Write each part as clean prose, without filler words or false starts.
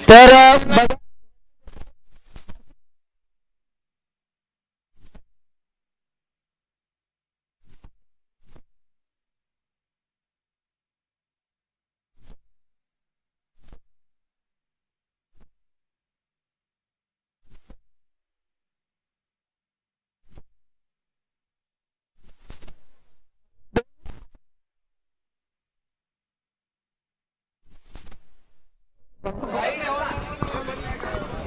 तर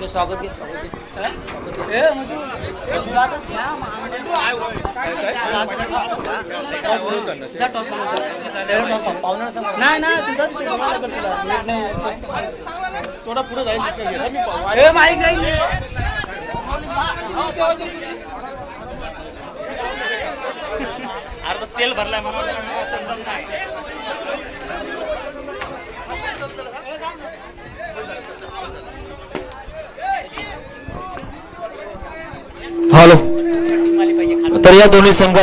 स्वागत घे नाही ना थोडा पुढे जाईल माहीत जाईल अर्ध तेल भरलाय हॅलो. तर या दोन्ही संघ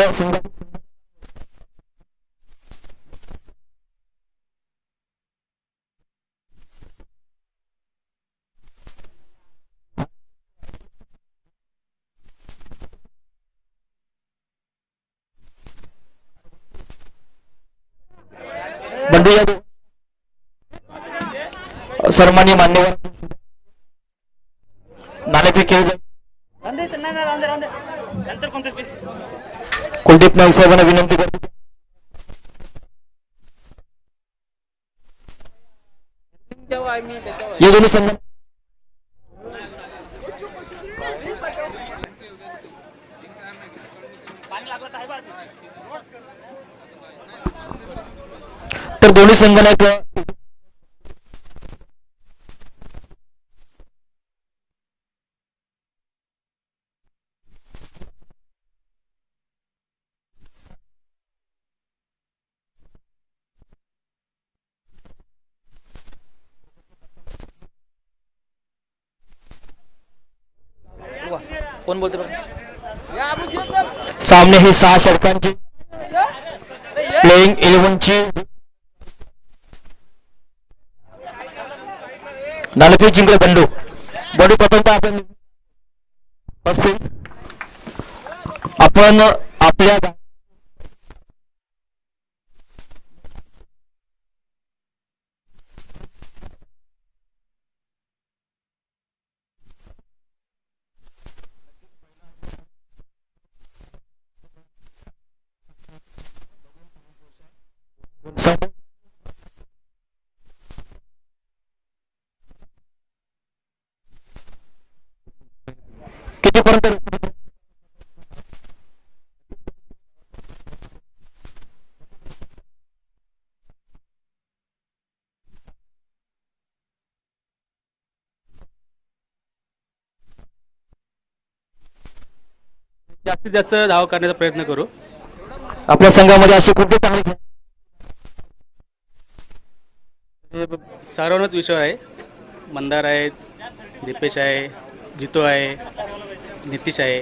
बंडू या सन्मान्य मान्यवर नाणेफेक खेळ कुलदीप नाईक साहेबांना विनंती करतो या दोन्ही संघ तर दोन्ही संघाला कोण बोलते सामने ही 6 षटकांची प्लेइंग 11 ची नाणेफेक जिंकले बंडू प्रथमतः आपण आपल्या कितीपर्यंत जास्तीत जास्त धाव करण्याचा प्रयत्न करू. आपल्या संघामध्ये असे कुठे चांगले सर्वांनाच विषय आहे. मंदार आहे, दीपेश आहे, जितो आहे, नितीश आहे.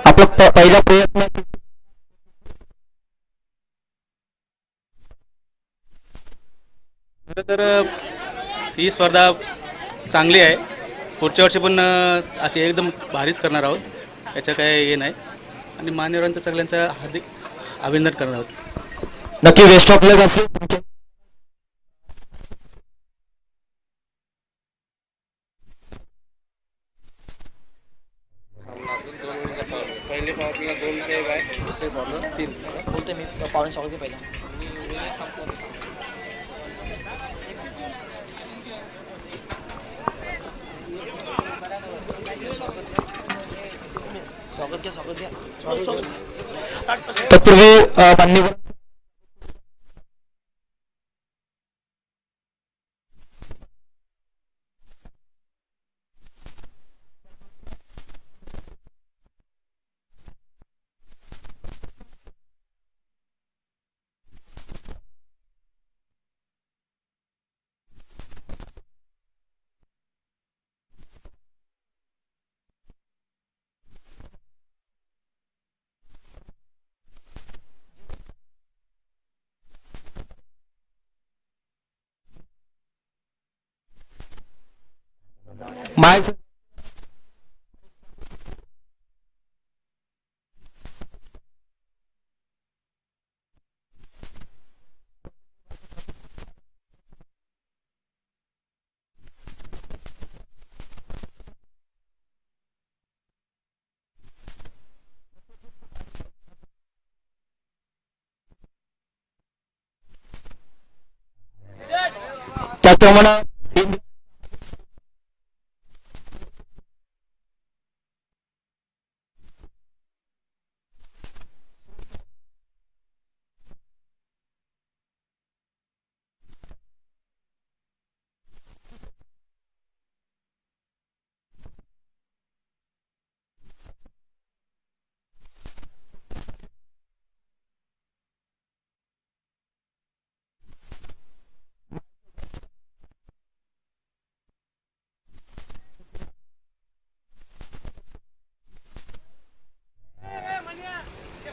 आपला पहिला प्रयत्न तर ही स्पर्धा चांगली आहे. पुढच्या वर्षी पण असे एकदम भारीच करणार आहोत. याचं काय हे नाही. आणि मान्यवरांचं सगळ्यांचं हार्दिक अभिनंदन करणार आहोत. नक्की वेस्ट ऑफ लक असेल पहिले पावरला 2 काही बाय दुसरे पावरला 3 बोलते मी पावणे स्वागत पहिला स्वागत घ्या तत्पूर्वी मान्यवर माय त्याचप्रमाणे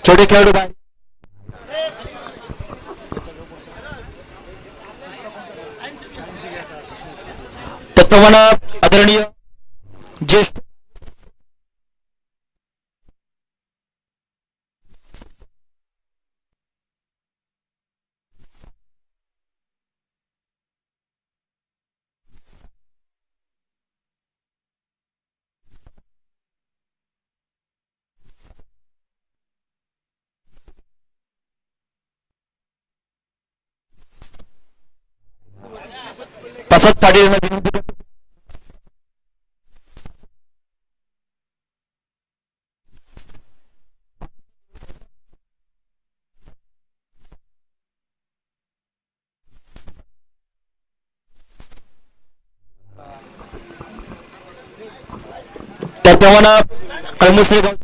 छोटे खेळाडू बाहेर त्याचप्रमाणे आदरणीय ज्येष्ठ प्रसाद पाटील यांना विनंती करतो. त्याचप्रमाणे कळमुसरी गाव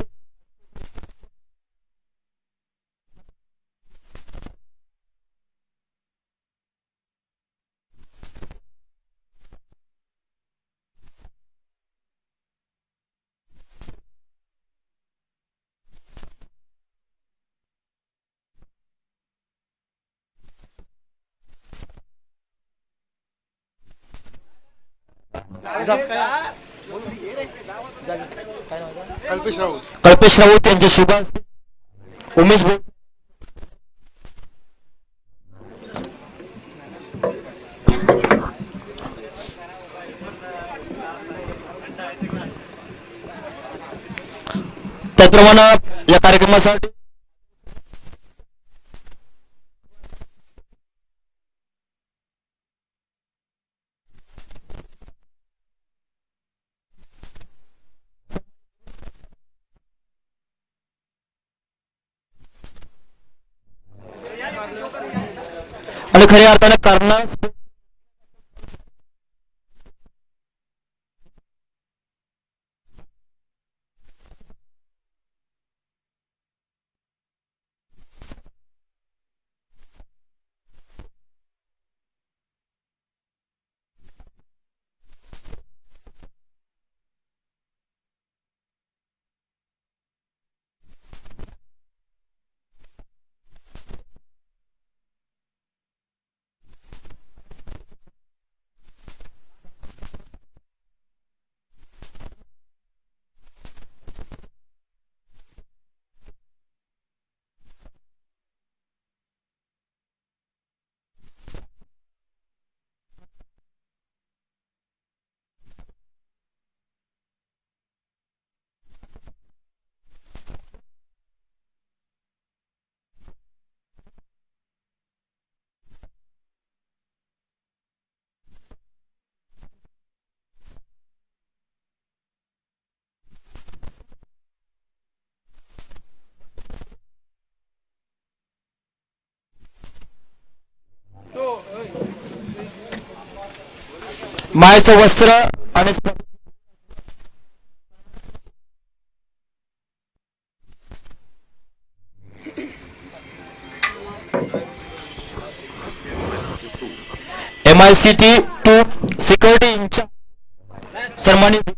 कल्पेश राऊत यांचे शुभ उमेश भाऊ त्याचप्रमाणे या कार्यक्रमासाठी आणि खऱ्या अर्थाने कर्णा मायचं वस्त्र आणि MICT 2 सिक्युरिटी इंचार्ज सन्मानित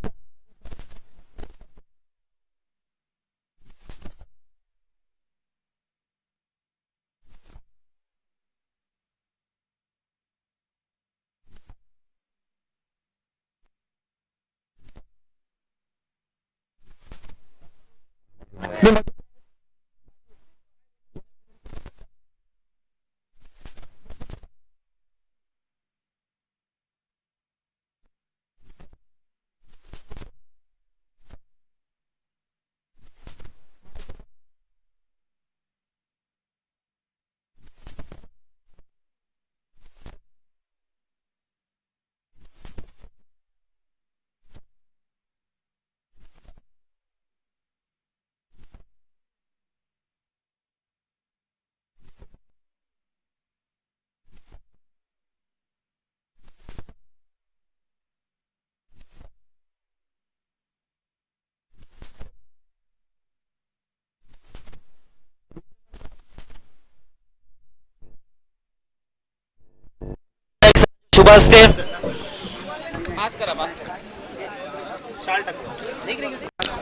शुभ असते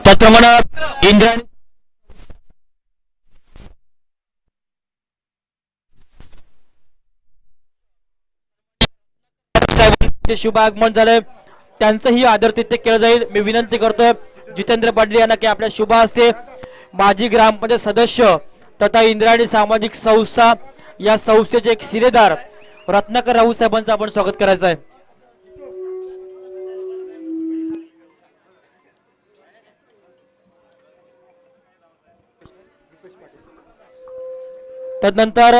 त्याचप्रमाणे इंद्रायणी साहेबांचे शुभ आगमन झाले, त्यांचंही आदरातिथ्य केलं जाईल. मी विनंती करतोय जितेंद्र पाटील यांना की आपल्या शुभ हस्ते माजी ग्रामपंचायत सदस्य तथा इंद्रायणी सामाजिक संस्था या संस्थेचे एक शिलेदार रत्नाकर राऊत साहेबांचं आपण स्वागत करायचं आहे. तदनंतर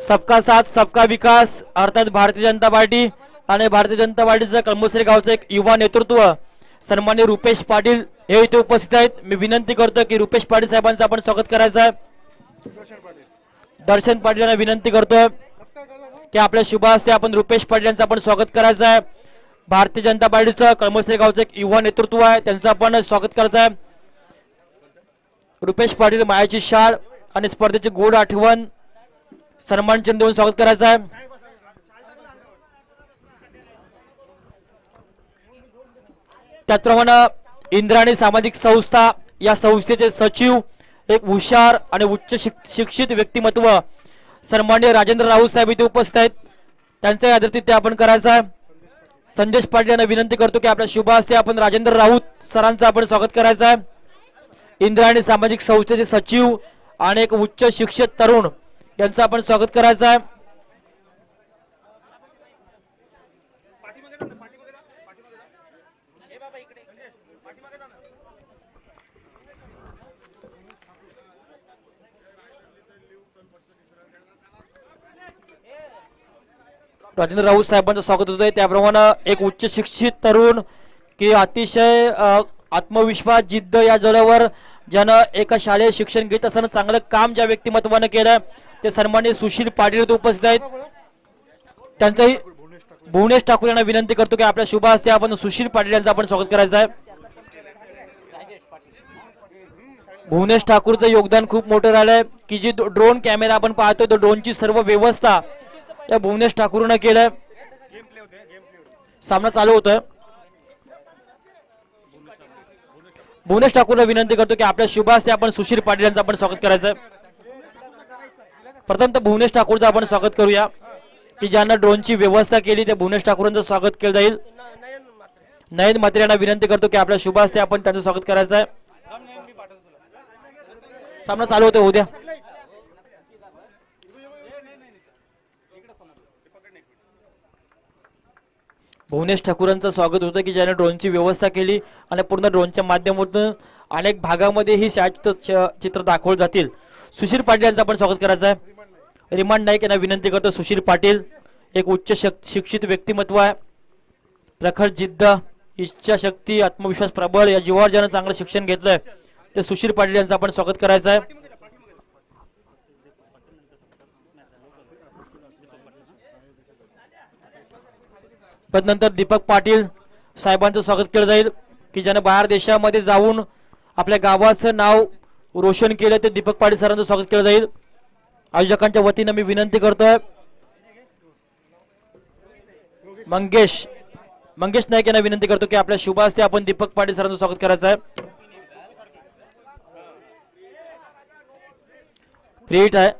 सबका साथ सबका विकास अर्थात भारतीय जनता पार्टी आणि भारतीय जनता पार्टीचं कळमसरे गावचं एक युवा नेतृत्व सन्मान्य रुपेश पाटील हे इथे उपस्थित आहेत. मी विनंती करतो की रुपेश पाटील साहेबांचं आपण स्वागत करायचं आहे. दर्शन पाटील यांना विनंती करतोय की आपल्या शुभ हस्ते आपण रुपेश पाटील यांचं आपण स्वागत करायचं आहे. भारतीय जनता पार्टीचं कळमसरे गावचं एक युवा नेतृत्व आहे, त्यांचं आपण स्वागत करायचं आहे. रुपेश पाटील मायाची शाळ आणि स्पर्धेची गोड आठवण सन्मान चिन्ह देऊन स्वागत करायचं आहे. त्याचप्रमाणे इंद्रायणी सामाजिक संस्था या संस्थेचे सचिव एक हुशार आणि उच्च शिक्षित व्यक्तिमत्व सन्मान्य राजेंद्र राऊत साहेब इथे उपस्थित आहेत, त्यांचे आदरातिथ्य आपण करायचं आहे. संदेश पाटील यांना विनंती करतो की आपल्या शुभ हस्ते आपण राजेंद्र राऊत सरांचं आपण स्वागत करायचं आहे. इंद्रायणी सामाजिक संस्थेचे सचिव आणि एक उच्च शिक्षित तरुण यांचं आपण स्वागत करायचं आहे. राजेंद्र राऊत साहेबांचं स्वागत होतंय. त्याप्रमाणे एक उच्च शिक्षित तरुण की अतिशय आत्मविश्वास जिद्द या जोरावर ज्यानं एका शालेय शिक्षण घेत असताना चांगलं काम ज्या व्यक्तिमत्वानं केलं ते सन्माननीय सुशील पाटील उपस्थित आहेत. त्यांचंही भुवनेश ठाकूर यांना विनंती करतो की आपल्या शुभ हस्ते आपण सुशील पाटील यांचं आपण स्वागत करायचं आहे. भुवनेश ठाकूरचं योगदान खूप मोठं राहिलंय की जी ड्रोन कॅमेरा आपण पाहतोय तो ड्रोनची सर्व व्यवस्था या भुवनेश ठाकूरनं केलंय. सामना चालू होतोय. भुवनेश ठाकूरला विनंती करतो की आपल्या शुभ हस्ते आपण सुशील पाटील यांचं आपण स्वागत करायचं. प्रथम तर भुवनेश ठाकूरचं आपण स्वागत करूया की ज्यांना ड्रोनची व्यवस्था केली त्या भुवनेश ठाकूरांचं स्वागत केलं जाईल. नयन म्हात्रे यांना विनंती करतो की आपल्या शुभ हस्ते आपण त्यांचं स्वागत करायचं आहे. सामना चालू होतोय उद्या. भुवनेश ठाकूरांचं स्वागत होतं की ज्याने ड्रोनची व्यवस्था केली आणि पूर्ण ड्रोनच्या माध्यमातून अनेक भागामध्ये ही छायाचित्र दाखवले जातील. सुशील पाटील यांचं आपण स्वागत करायचं आहे. रिमांड नाईक यांना विनंती करतो. सुशील पाटील एक उच्च शिक्षित व्यक्तिमत्व आहे, प्रखर जिद्द, इच्छाशक्ती, आत्मविश्वास प्रबळ या जीवावर ज्यानं चांगलं शिक्षण घेतलंय ते सुशील पाटील यांचं आपण स्वागत करायचं आहे. तदनंतर दीपक पाटील साहेबांचं स्वागत केलं जाईल की ज्याने बाहेर देशामध्ये जाऊन आपल्या गावाचं नाव रोशन केलं ते दीपक पाटील सरांचं स्वागत केलं जाईल. आयोजकांच्या वतीनं मी विनंती करतोय मंगेश नाईक यांना विनंती करतो की आपल्या शुभ हस्ते आपण दीपक पाटील सरांचं स्वागत करायचं आहे. फ्रीट आहे.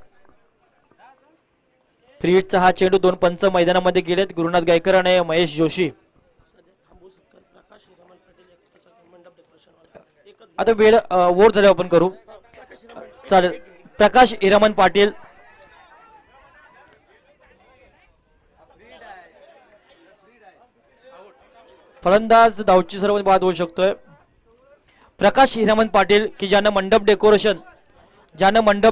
फ्रीटचा हा चेंडू दोन पंच मैदानामध्ये गेलेत, गुरुनाथ गायकर आणि महेश जोशी. आता वेळ वोट झाले आपण करू. चालेल. प्रकाश हिरामन पाटील, फलंदाज धावची सर्व बाद होऊ शकतोय. प्रकाश हिरामन पाटील की ज्यानं मंडप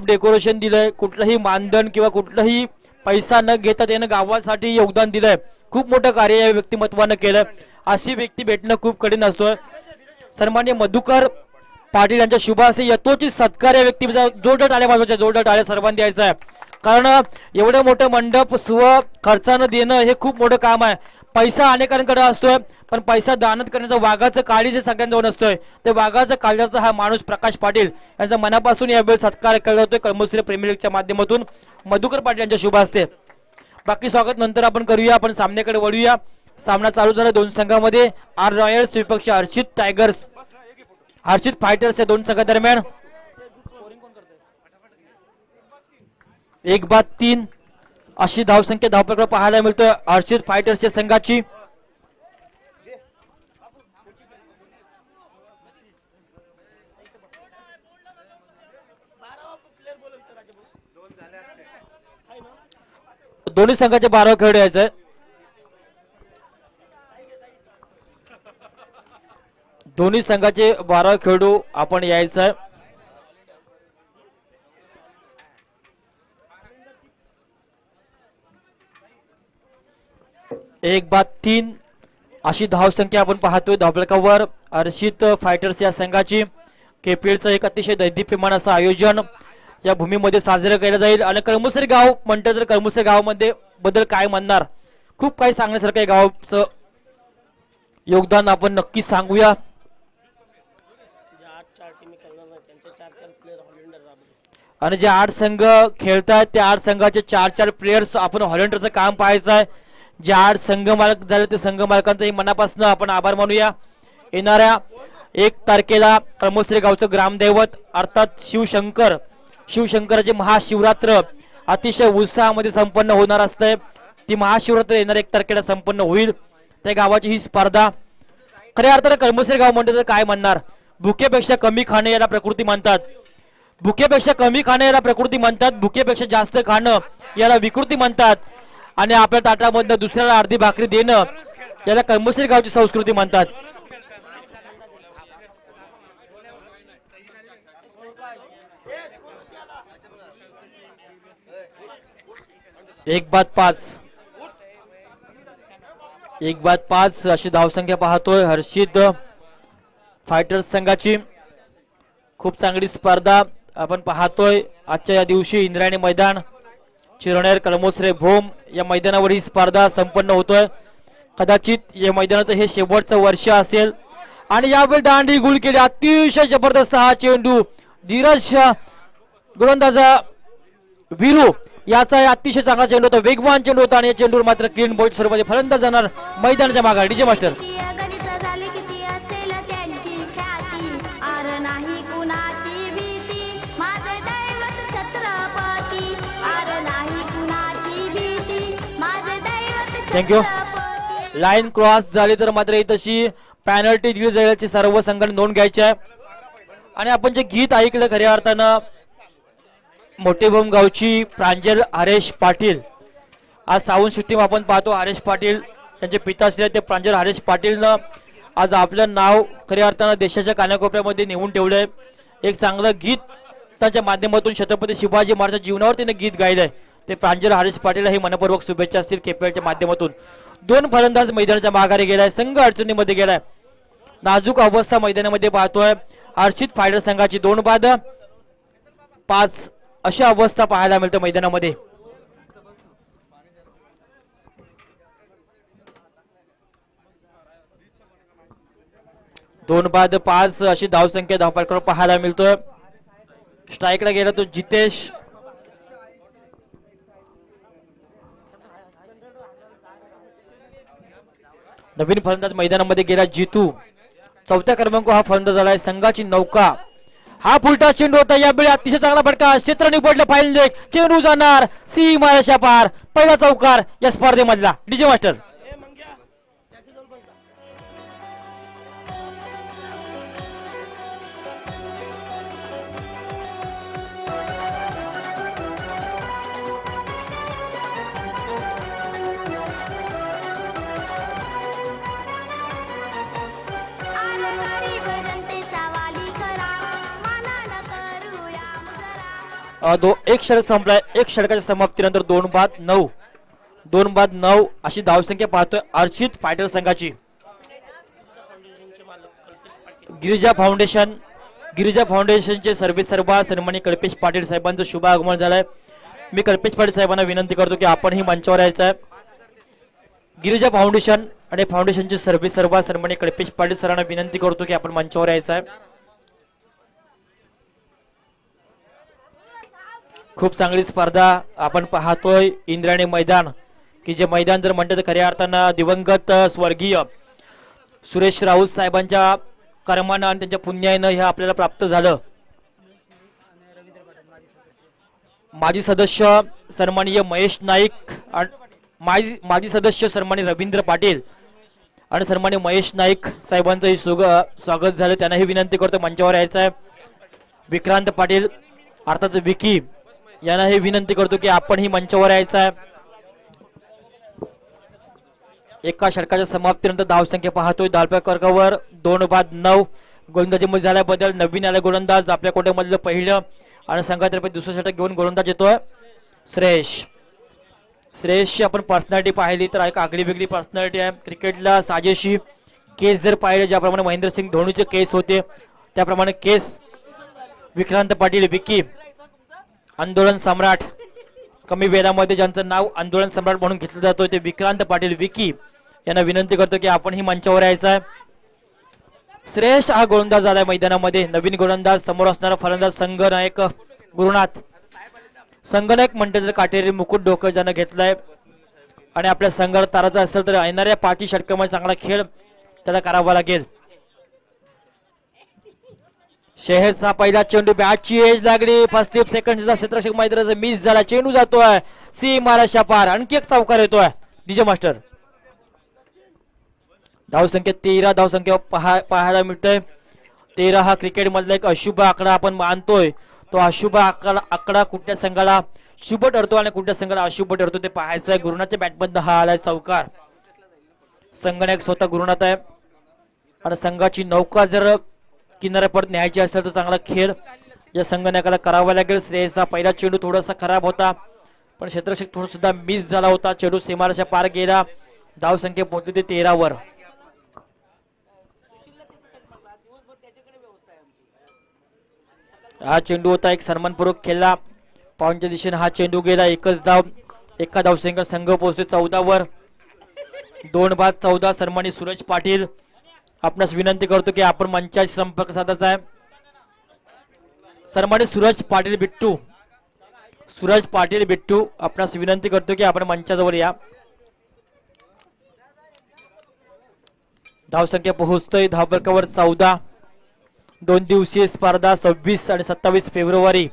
डेकोरेशन दिलंय, कुठलंही मानधन किंवा कुठलंही पैसा न घेता त्यानं गावासाठी योगदान दिलंय. खूप मोठं कार्य या व्यक्तिमत्वानं केलं. अशी व्यक्ती भेटणं खूप कठीण असतोय. सन्मान्य मधुकर पाटील यांच्या शुभ हस्ते यथोचित सत्कार या व्यक्तीचा जोरदार टाळ्या वाजवायच्या, जोरदार टाळ्या सर्वांनी द्यायचा आहे. कारण एवढं मोठं मंडप खर्चानं देणं हे खूप मोठं काम आहे. पैसा अनेकांकडे असतोय, पण पैसा दानत करण्याचं वाघाचं काळी जे सगळ्यांजवळ असतोय, ते वाघाचं काळजाचा हा माणूस प्रकाश पाटील यांचा मनापासून यावेळी सत्कार केला होतोय कळमुसरी प्रीमियर लीगच्या माध्यमातून मधुकर पाटील यांच्या शुभ हस्ते. बाकी स्वागत नंतर आपण करूया. आपण सामन्याकडे वळूया. सामना चालू झाला दोन संघामध्ये. आर रॉयल्स विपक्ष हर्षित फायटर्स या दोन संघादरम्यान 1-3 अशी धावसंख्या धावपकडे पाहायला मिळतोय हर्षित फायटर्सच्या संघाची. दोन्ही संघाचे 12 खेळाडू यायचे. दोन्ही संघाचे 12 खेळाडू आपण यायचं. 1-3 अशी धावसंख्या आपण पाहतोय धावफलकावर. हर्षित फायटर्स या संघाची केपीएलचं एक अतिशय दैदिप्यमान असं आयोजन या भूमीमध्ये साजरं केलं जाईल. आणि कळमुसरी गाव म्हणतं तर कळमुसरी गावामध्ये बद्दल काय म्हणणार, खूप काही सांगण्यासारखं आहे. गावाचं योगदान आपण नक्की सांगूया. आणि जे 8 संघ खेळतात त्या 8 संघाचे 4 प्लेयर्स आपण हॉलंडरचं काम पाहायचं आहे. जे 8 संघ मालक झाले ते संघ मालकांचंही मनापासून आपण आभार मानूया. येणाऱ्या 1 तारखेला कळमुसरी गावचं ग्रामदैवत अर्थात शिवशंकराची महाशिवरात्र अतिशय उत्साहामध्ये संपन्न होणार असते. ती महाशिवरात्र येणाऱ्या 1 तारखेला संपन्न होईल. त्या गावाची ही स्पर्धा. खऱ्या अर्थानं कळमुसरी गाव म्हणते तर काय म्हणणार, भुकेपेक्षा कमी खाणे याला प्रकृती म्हणतात. भुकेपेक्षा कमी खाणे याला प्रकृती म्हणतात. भुकेपेक्षा जास्त खाणं याला विकृती म्हणतात. आणि आपल्या ताटामधनं दुसऱ्याला अर्धी भाकरी देणं याला कळमुसरी गावची संस्कृती म्हणतात. एक बाद 5 अशी धावसंख्या पाहतोय हर्षित फायटर्स संघाची. खूप चांगली स्पर्धा आपण पाहतोय आजच्या या दिवशी. इंद्रायणी मैदान, चिरनेर कळमुसरे भूम या मैदानावर ही स्पर्धा संपन्न होतोय. कदाचित या मैदानाचं हे शेवटचं वर्ष असेल. आणि यावेळी दांडी गुल केली. अतिशय जबरदस्त हा चेंडू धीरज गोलंदाजा वीरू याचा अतिशय चांगला चेंडू होता, वेगवान चेंडू होता. आणि या चेंडूवर मात्र क्लीन बॉल सर्वांचे फलंदाज जाणार मैदानाच्या मागे. DJ master thank you. Line cross झाली तर मात्र ही तशी पॅनल्टी दिली जायची सर्व संघाने नोंद घ्यायची आहे. आणि आपण जे गीत ऐकलं खऱ्या अर्थानं मोठेबोम गावची प्रांजल हरेश पाटील. आज साऊंड सिस्टीम आपण पाहतो हरेश पाटील त्यांचे पिताश्री ते प्रांजल हरेश पाटीलनं आज आपलं नाव खऱ्या अर्थानं देशाच्या कानाकोपऱ्यामध्ये नेऊन ठेवलंय. एक चांगलं गीत त्यांच्या माध्यमातून छत्रपती शिवाजी महाराजांच्या जीवनावर त्याने गीत गायलंय. ते प्रांजल हरेश पाटील हे मनपूर्वक शुभेच्छा असतील केपीएलच्या माध्यमातून. 2 फलंदाज मैदानाच्या माघारी गेलाय, संघ अडचणीमध्ये गेलाय. नाजूक अवस्था मैदानामध्ये पाहतोय हर्षित फायटर संघाची. 2 बाद 5 अशी अवस्था पाहायला मिळते मैदानामध्ये. दोन बाद 5 अशी धावसंख्या धावपळकर पाहायला मिळतोय. स्ट्राईकला गेला तो जितेश. नवीन फलंदाज मैदानामध्ये गेला जितू. 4थ्या क्रमांक हा फलंदाज झालाय. संघाची नौका हा फुलटा चेंडू होता. यावेळी अतिशय चांगला फटका क्षेत्र निवडलं. फाईल चेंडू जाणार सी माराशा पार. पहिला चौकार या स्पर्धेमधला. डीजे मास्टर एक षटक संपलाय. एक षटकाच्या समाप्तीनंतर 2-9 2-9 अशी धावसंख्या पाहतोय अर्चित फायटर संघाची. गिरिजा फाउंडेशनचे सर्वे सर्वा सन्माननीय कल्पेश पाटील साहेबांचं शुभ आगमन झालंय. मी कल्पेश पाटील साहेबांना विनंती करतो की आपण ही मंचावर यायचं आहे. गिरिजा फाउंडेशन आणि फाउंडेशनचे सर्वे सर्वा सन्माननीय कल्पेश पाटील सरांना विनंती करतो की आपण मंचावर यायचं आहे. खूप चांगली स्पर्धा आपण पाहतोय. इंद्रायणी मैदान की जे मैदान जर म्हणतात खऱ्या अर्थानं दिवंगत स्वर्गीय सुरेश राऊत साहेबांच्या कर्मानं आणि त्यांच्या पुण्यानं हे आपल्याला प्राप्त झालं. माजी सदस्य सन्माननीय महेश नाईक, माजी सदस्य सन्माननीय रवींद्र पाटील आणि सन्माननीय महेश नाईक साहेबांचंही स्वागत झालं. त्यांनाही विनंती करतो मंचावर यायचं आहे. विक्रांत पाटील अर्थात विकी यांनाही विनंती करतो की आपण ही मंचावर यायचं आहे. एका षटकाच्या समाप्तीनंतर धावसंख्या पाहतोय धावफलकावर 2-9 गोलंदाजीमध्ये झाल्याबद्दल नवीन आले गोलंदाज आपल्या कोट्यामधलं पहिलं आणि संघातर्फे दुसरं षटक घेऊन गोलंदाज येतोय श्रेयसची आपण पर्सनॅलिटी पाहिली तर एक आगळी वेगळी पर्सनॅलिटी आहे. क्रिकेटला साजेशी केस जर पाहिले ज्याप्रमाणे महेंद्रसिंग धोनीचे केस होते त्याप्रमाणे केस विक्रांत पाटील विकी आंदोलन सम्राट, कमी वेळामध्ये ज्यांचं नाव आंदोलन सम्राट म्हणून घेतलं जातोय ते विक्रांत पाटील विकी यांना विनंती करतो की आपण ही मंचावर यायचं आहे. श्रेयस हा गोलंदाज झालाय मैदानामध्ये. नवीन गोलंदाज समोर असणारा फलंदाज संघनायक गुरुनाथ. संघनायक म्हणते तर काटेरी मुकुट डोकं ज्यानं घेतलाय आणि आपल्या संघाला ताराचा असेल तर येणाऱ्या 5 षटकामध्ये चांगला खेळ त्याला करावा लागेल. शेहरचा पहिला चेंडू बॅटची एज लागली. फर्स्ट स्लिप सेकंडचा क्षेत्ररक्षक मैदानाचा मिस झाला. चेंडू जातोय सीमारेषा पार. आणखी एक चौकार येतोय डीजे मास्टर. धावसंख्या 13 धावसंख्या पाहायला मिळतोय. 13 हा क्रिकेट मधला एक अशुभ आकडा आपण मानतोय. तो अशुभ आकडा कुठल्या संघाला शुभ ठरतो आणि कुठल्या संघाला अशुभ ठरतो ते पाहायचं आहे. गुरुनाथच्या बॅटमधनं हा आलाय चौकार. संघनायक स्वतः गुरुनाथ आहे आणि संघाची नौका जर किनाऱ्या परत न्यायची असेल तर चांगला खेळ या संघनायकाला करावा लागेल. श्रेयसचा पहिला चेंडू थोडासा खराब होता पण क्षेत्ररक्षक थोडा सुद्धा मिस झाला होता. चेंडू सीमारेषा पार गेला. धावसंख्या पोहोचली ते 13 वर. हा चेंडू होता एक सन्मानपूर्वक खेळला. पॉईंटच्या दिशेने हा चेंडू गेला. एकच धाव. एका धावसंख्या संघ पोहोचते 14 वर. 2-14 सन्मानित सूरज पाटील आपणास विनंती करतो की आपण मंचाशी संपर्क साधायचा आहे. सन्मानित सूरज पाटील बिट्टू आपणास विनंती करतो की आपण मंचाजवळ या. धावसंख्या पोहोचतोय धावफलकावर 14. 2 दिवसीय स्पर्धा 26 आणि 27 फेब्रुवारी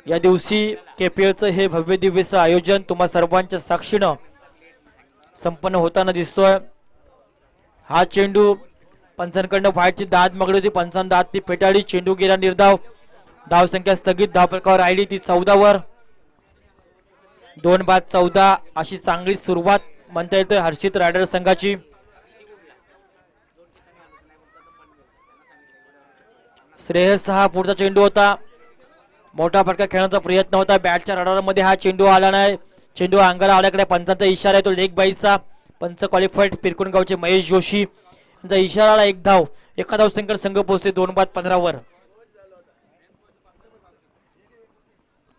या दिवशी केपीएलचं हे भव्य दिव्यचं आयोजन तुम्हा सर्वांच्या साक्षीनं संपन्न होताना दिसतोय. हा चेंडू पंचांकडनं व्हाईटची दाद मागली होती. पंचांनी दाद ती फेटाळली. चेंडू गेला निर्धाव. धावसंख्या स्थगित. धावफलकावर राहिली ती 14 वर. 2-14 अशी चांगली सुरुवात म्हणता येते हर्षित रायडर संघाची. श्रेयस हा पुढचा चेंडू होता. मोठा फटका खेळण्याचा प्रयत्न होता. बॅटच्या रडारमध्ये हा चेंडू आला नाही. चेंडू अंगाला आल्याकडे पंचांचा इशारा आहे तो लेग बाईचा. पंच क्वालिफाईड पिरकुणगावचे महेश जोशी यांचा इशारा. एक धाव. एका धावसंख्येवर संघ पोहोचते 2-15 वर.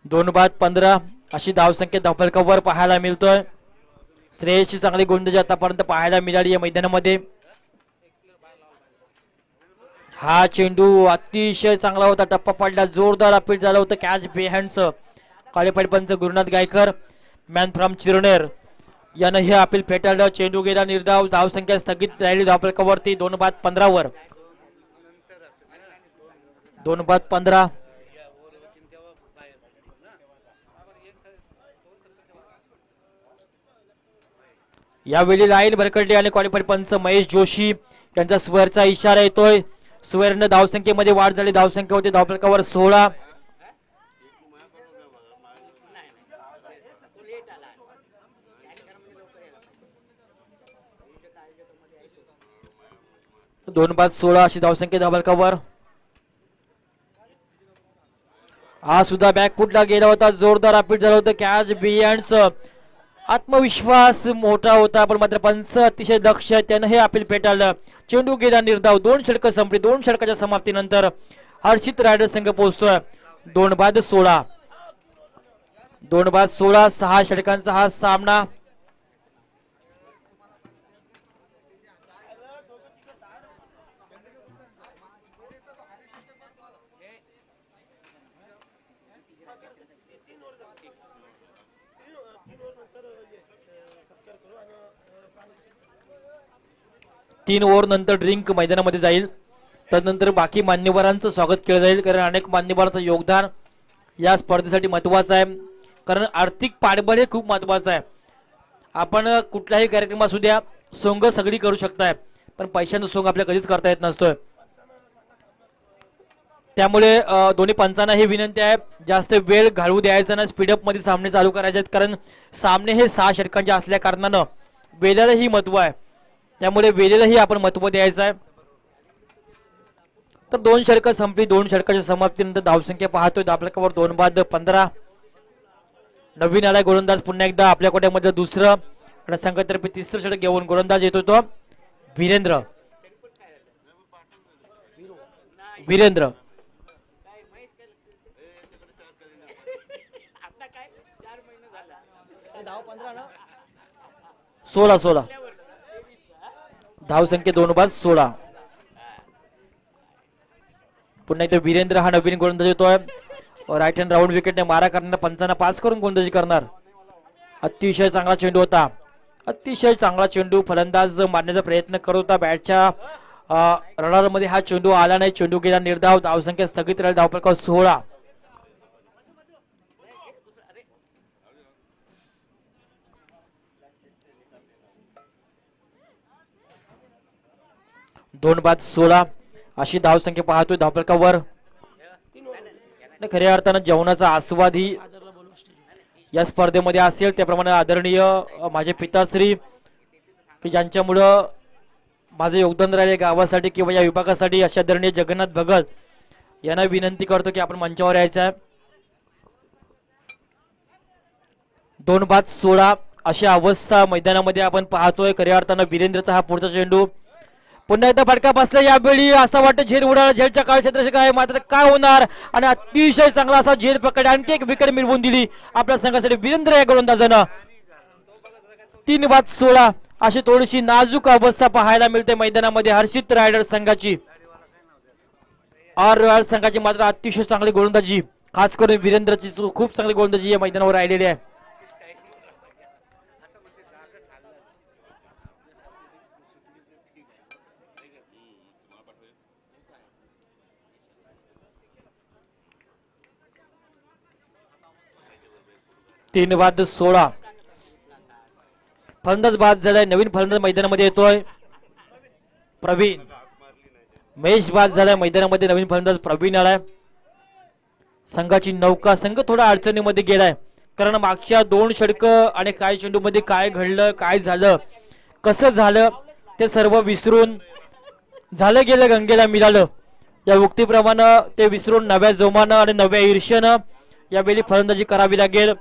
2-15 अशी धावसंख्या धावफलकावर पाहायला मिळतोय. श्रेयसची चांगली गोलंदाजी आतापर्यंत पाहायला मिळाली या मैदानामध्ये. हा चेंडू अतिशय चांगला होता. टप्पा पडला. जोरदार अपील झालं होतं. कॅच बिहाइंडचं क्वालिफाईड पंच गुरुनाथ गायकर मॅन फ्रॉम चिरनेर यानं हे अपील फेटाळलं. चेंडू गेला निर्धाव. धावसंख्या स्थगित राहिली धावफलकावरती 2-15 वर. 2-15 यावेळी लाईन भरकटली आणि क्वालिफाईड पंच महेश जोशी यांचा स्वेअरचा इशारा येतोय. स्वेअरनं धावसंख्येमध्ये वाढ झाली. धावसंख्या होती धावफलकावर 16. दोन बाद 16 अशी धावसंख्या धावफलकावर. हा सुद्धा बॅकफुटला गेला होता, जोरदार अपील झालं होतं. कॅच बियॉन्डचं आत्मविश्वास मोठा होता, पण मात्र पंच अतिशय दक्ष, त्यानं हे अपील पेटाळलं. चेंडू गेला निर्धाव. 2 षटकं संपली. 2 षटकाच्या समाप्तीनंतर हर्षित रायडर संघ पोहोचतोय 2-16. 2-16. 6 षटकांचा हा सामना. तीन ओव्हर नंतर ड्रिंक मैदानामध्ये जाईल. त्यानंतर बाकी मान्यवरांचं स्वागत केलं जाईल, कारण अनेक मान्यवरांचं योगदान या स्पर्धेसाठी महत्वाचं आहे. कारण आर्थिक पाठबळ हे खूप महत्वाचं आहे. आपण कुठल्याही कार्यक्रम असू द्या, सोंग सगळी करू शकताय, पण पैशांचं सोंग आपल्याला कधीच करता येत नसतोय. त्यामुळे दोन्ही पंचांना ही विनंती आहे, जास्त वेळ घालवू द्यायचा ना, स्पीडअप मध्ये सामने चालू करायचे आहेत. कारण सामने हे 6 षटकांचे असल्या कारणानं वेळेलाही महत्व आहे, त्यामुळे वेळेलाही आपण महत्व द्यायचं आहे. तर 2 षटकं संपली. 2 षटकाच्या समाप्तीनंतर धावसंख्या पाहतोय आपल्याकडे 2-15. नवीन आलाय गोलंदाज पुन्हा एकदा आपल्या कोट्यामध्ये दुसरं आणि संघातर्फे तिसरं षटक घेऊन गोलंदाज येतो तो वीरेंद्र. वीरेंद्र 16 धावसंख्या 2-16. पुन्हा एकदा वीरेंद्र हा नवीन गोलंदाज येतोय. राईट हँड राऊंड विकेटने मारा करणार, पंचांना पास करून गोलंदाजी करणार. अतिशय चांगला चेंडू होता, अतिशय चांगला चेंडू. फलंदाज मारण्याचा प्रयत्न करत होता, बॅटच्या रडार मध्ये हा चेंडू आला नाही. चेंडू गेला निर्धाव. धावसंख्या स्थगित राहील. धावफलकावर 16. दोन बाद 16 अशी धावसंख्या पाहतोय धावफलकावर. खऱ्या अर्थानं जेवणाचा आस्वाद ही या स्पर्धेमध्ये असेल. त्याप्रमाणे आदरणीय माझे पिताश्री, की ज्यांच्यामुळं माझं योगदान राहिले गावासाठी किंवा या विभागासाठी, अशा आदरणीय जगन्नाथ भगत यांना विनंती करतो की आपण मंचावर यायचं आहे. 2 बाद 16 अशी अवस्था मैदानामध्ये आपण पाहतोय. खऱ्या अर्थानं वीरेंद्रचा हा पुढचा चेंडू पुन्हा एकदा फटका बसला. यावेळी असं वाटतं झेल उडाला, झेलच्या काळ क्षेत्र आहे, मात्र काय होणार. आणि अतिशय चांगला असा झेल पकड, आणखी एक विकेट मिळवून दिली आपल्या संघासाठी वीरेंद्र या गोलंदाजानं. 3 बाद 16 अशी थोडीशी नाजूक अवस्था पाहायला मिळते मैदानामध्ये हर्षित रायडर संघाची. रायडर संघाची मात्र अतिशय चांगली गोलंदाजी, खास करून वीरेंद्रची खूप चांगली गोलंदाजी या मैदानावर राहिलेली आहे. तीन बाद 16. फलंदाज बाद झालाय. नवीन फलंदाज मैदानामध्ये येतोय प्रवीण. महेश बाद झालाय मैदानामध्ये. नवीन फलंदाज प्रवीण आलाय. संघाची नौका संघ थोडा अडचणीमध्ये गेलाय, कारण मागच्या 2 षटकं आणि काय चेंडू मध्ये काय घडलं, काय झालं, कसं झालं ते सर्व विसरून झालं गेलं गंगेला मिळालं या उक्तीप्रमाणे ते विसरून नव्या जोमानं आणि नव्या ईर्ष्येनं यावेळी फलंदाजी करावी लागेल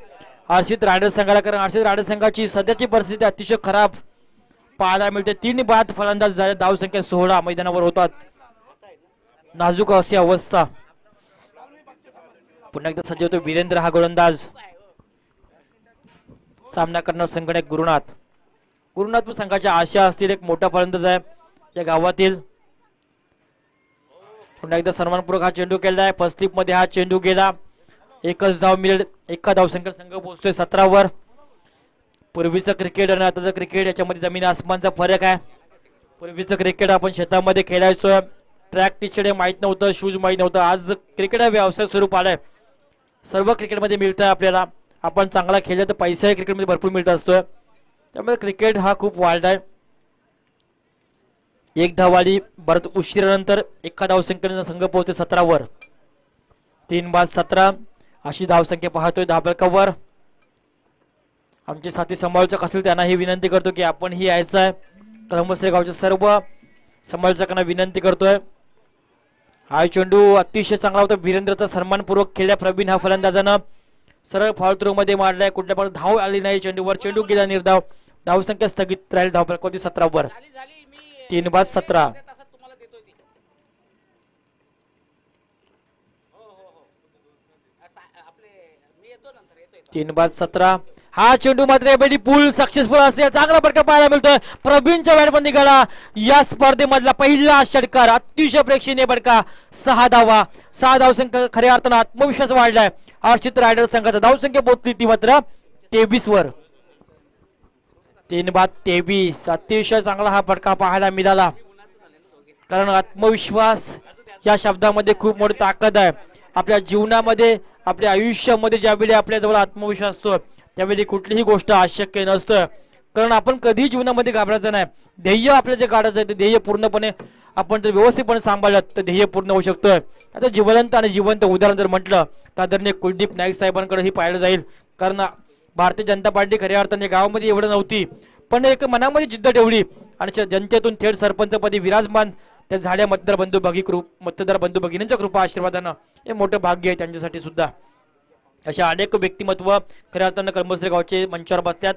हर्षित रायडर संघाला. कारण हर्षित रायडर संघाची सध्याची परिस्थिती अतिशय खराब पाहायला मिळते. 3 बाद फलंदाज झाले. धावसंख्या 16 मैदानावर होतात. नाजूक अशी अवस्था. पुन्हा एकदा सज्ज होतो वीरेंद्र हा गोलंदाज. सामना करणार संघटक गुरुनाथ. गुरुनाथ संघाच्या आशा असतील, एक मोठा फलंदाज आहे या गावातील. पुन्हा एकदा सन्मानपूर्वक हा चेंडू केलाय. फर्स्ट स्लिप मध्ये हा चेंडू गेला. एकच धाव मिळेल. एका धावसंख्या संघ पोहोचतोय 17 वर. पूर्वीचं क्रिकेट आणि आताचं क्रिकेट याच्यामध्ये जमीन आसमानचा फरक आहे. पूर्वीचं क्रिकेट आपण शेतामध्ये खेळायचो, ट्रॅक टी शर्ट माहित नव्हतं, शूज माहित नव्हतं. आज क्रिकेट हा व्यवसाय स्वरूप आलाय. सर्व क्रिकेटमध्ये मिळतं आपल्याला. आपण चांगला खेळलं तर पैसाही क्रिकेटमध्ये भरपूर मिळत असतोय. त्यामुळे क्रिकेट हा खूप वाढलाय. एक धाव आली बरं उशिरानंतर. एका धावसंख्येने संघ पोहोचते 17 वर. 3 बाद 17 अशी धावसंख्या पाहतोय धावफलकावर. आमचे साथी समालोचक असतील त्यांनाही विनंती करतो की आपण ही यायचं आहे. कलंबसले गावच्या सर्व समालोचकांना विनंती करतोय हा चेंडू अतिशय चांगला होता. वीरेंद्रचा सन्मानपूर्वक खेळल्या प्रवीण हा फलंदाजानं सरळ फाऊल थ्रो मध्ये मारलाय. कुठल्या पण धाव आली नाही चेंडूवर. चेंडू गेला निर्धाव. धावसंख्या स्थगित राहील धाव 17 वर. 3-17. 3-17. हा चेंडू मात्र एबेडी पूल सक्सेसफुल असेल. चांगला फटका पाहायला मिळतोय. प्रवीणच्या बॅट पण निघाला. या स्पर्धेमधला पहिला षटकार. अतिशय प्रेक्षणीय फटका. 6 धावा. 6 धावसंख्या खऱ्या अर्थानं आत्मविश्वास वाढलाय हर्षित रायडर्स संघाचा. धावसंख्या पोहोचली ती मात्र 23 वर. 3-23. अतिशय चांगला हा फटका पाहायला मिळाला. कारण आत्मविश्वास या शब्दामध्ये खूप मोठी ताकद आहे. आपल्या जीवनामध्ये आपल्या आयुष्यामध्ये ज्यावेळी आपल्याजवळ आत्मविश्वास असतो त्यावेळी कुठलीही गोष्ट अशक्य नसतं. कारण आपण कधीही जीवनामध्ये घाबरायचं नाही. ध्येय आपलं जे काढायचं आहे ते ध्येय पूर्णपणे आपण जर व्यवस्थितपणे सांभाळलं तर ध्येय पूर्ण होऊ शकतं. आता जिवंत आणि जिवंत उदाहरण जर म्हटलं तर आदरणीय कुलदीप नाईक साहेबांकडेही पाहिलं जाईल. कारण भारतीय जनता पार्टी खऱ्या अर्थाने गावामध्ये एवढं नव्हती पण एक मनामध्ये जिद्द ठेवली आणि जनतेतून थेट सरपंचपदी विराजमान त्या झाड्या मतदार बंधू भगिनींच्या कृपा आशीर्वादानं हे मोठं भाग्य आहे त्यांच्यासाठी सुद्धा. अशा अनेक व्यक्तिमत्व खऱ्या अर्थानं कळमसरे गावचे मंचावर बसतात.